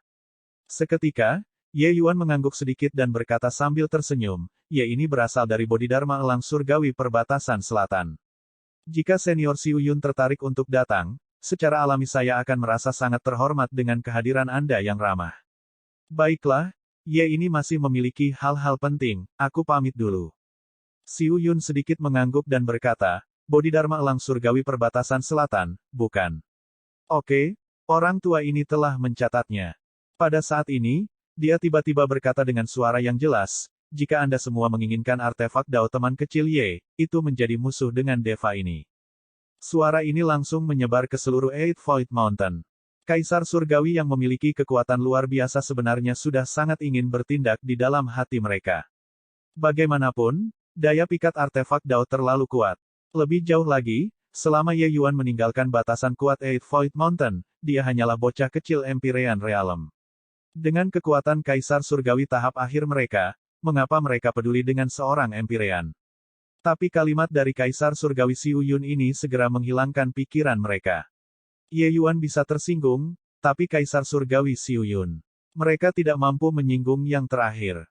Speaker 1: Seketika, Ye Yuan mengangguk sedikit dan berkata sambil tersenyum, Ye ini berasal dari Bodhidharma Elang Surgawi Perbatasan Selatan. Jika senior Xiu Yun tertarik untuk datang, secara alami saya akan merasa sangat terhormat dengan kehadiran Anda yang ramah. Baiklah, Ye ini masih memiliki hal-hal penting, aku pamit dulu. Xiu Yun sedikit mengangguk dan berkata, Bodhidharma Elang Surgawi Perbatasan Selatan, bukan? Oke, orang tua ini telah mencatatnya. Pada saat ini, dia tiba-tiba berkata dengan suara yang jelas, jika Anda semua menginginkan artefak Dao teman kecil Ye, itu menjadi musuh dengan Deva ini. Suara ini langsung menyebar ke seluruh Eight Void Mountain. Kaisar Surgawi yang memiliki kekuatan luar biasa sebenarnya sudah sangat ingin bertindak di dalam hati mereka. Bagaimanapun, daya pikat artefak Dao terlalu kuat. Lebih jauh lagi, selama Ye Yuan meninggalkan batasan kuat Eight Void Mountain, dia hanyalah bocah kecil Empyrean Realm. Dengan kekuatan Kaisar Surgawi tahap akhir mereka, mengapa mereka peduli dengan seorang Empyrean? Tapi kalimat dari Kaisar Surgawi Xiu Yun ini segera menghilangkan pikiran mereka. Ye Yuan bisa tersinggung, tapi Kaisar Surgawi Xiu Yun. Mereka tidak mampu menyinggung yang terakhir.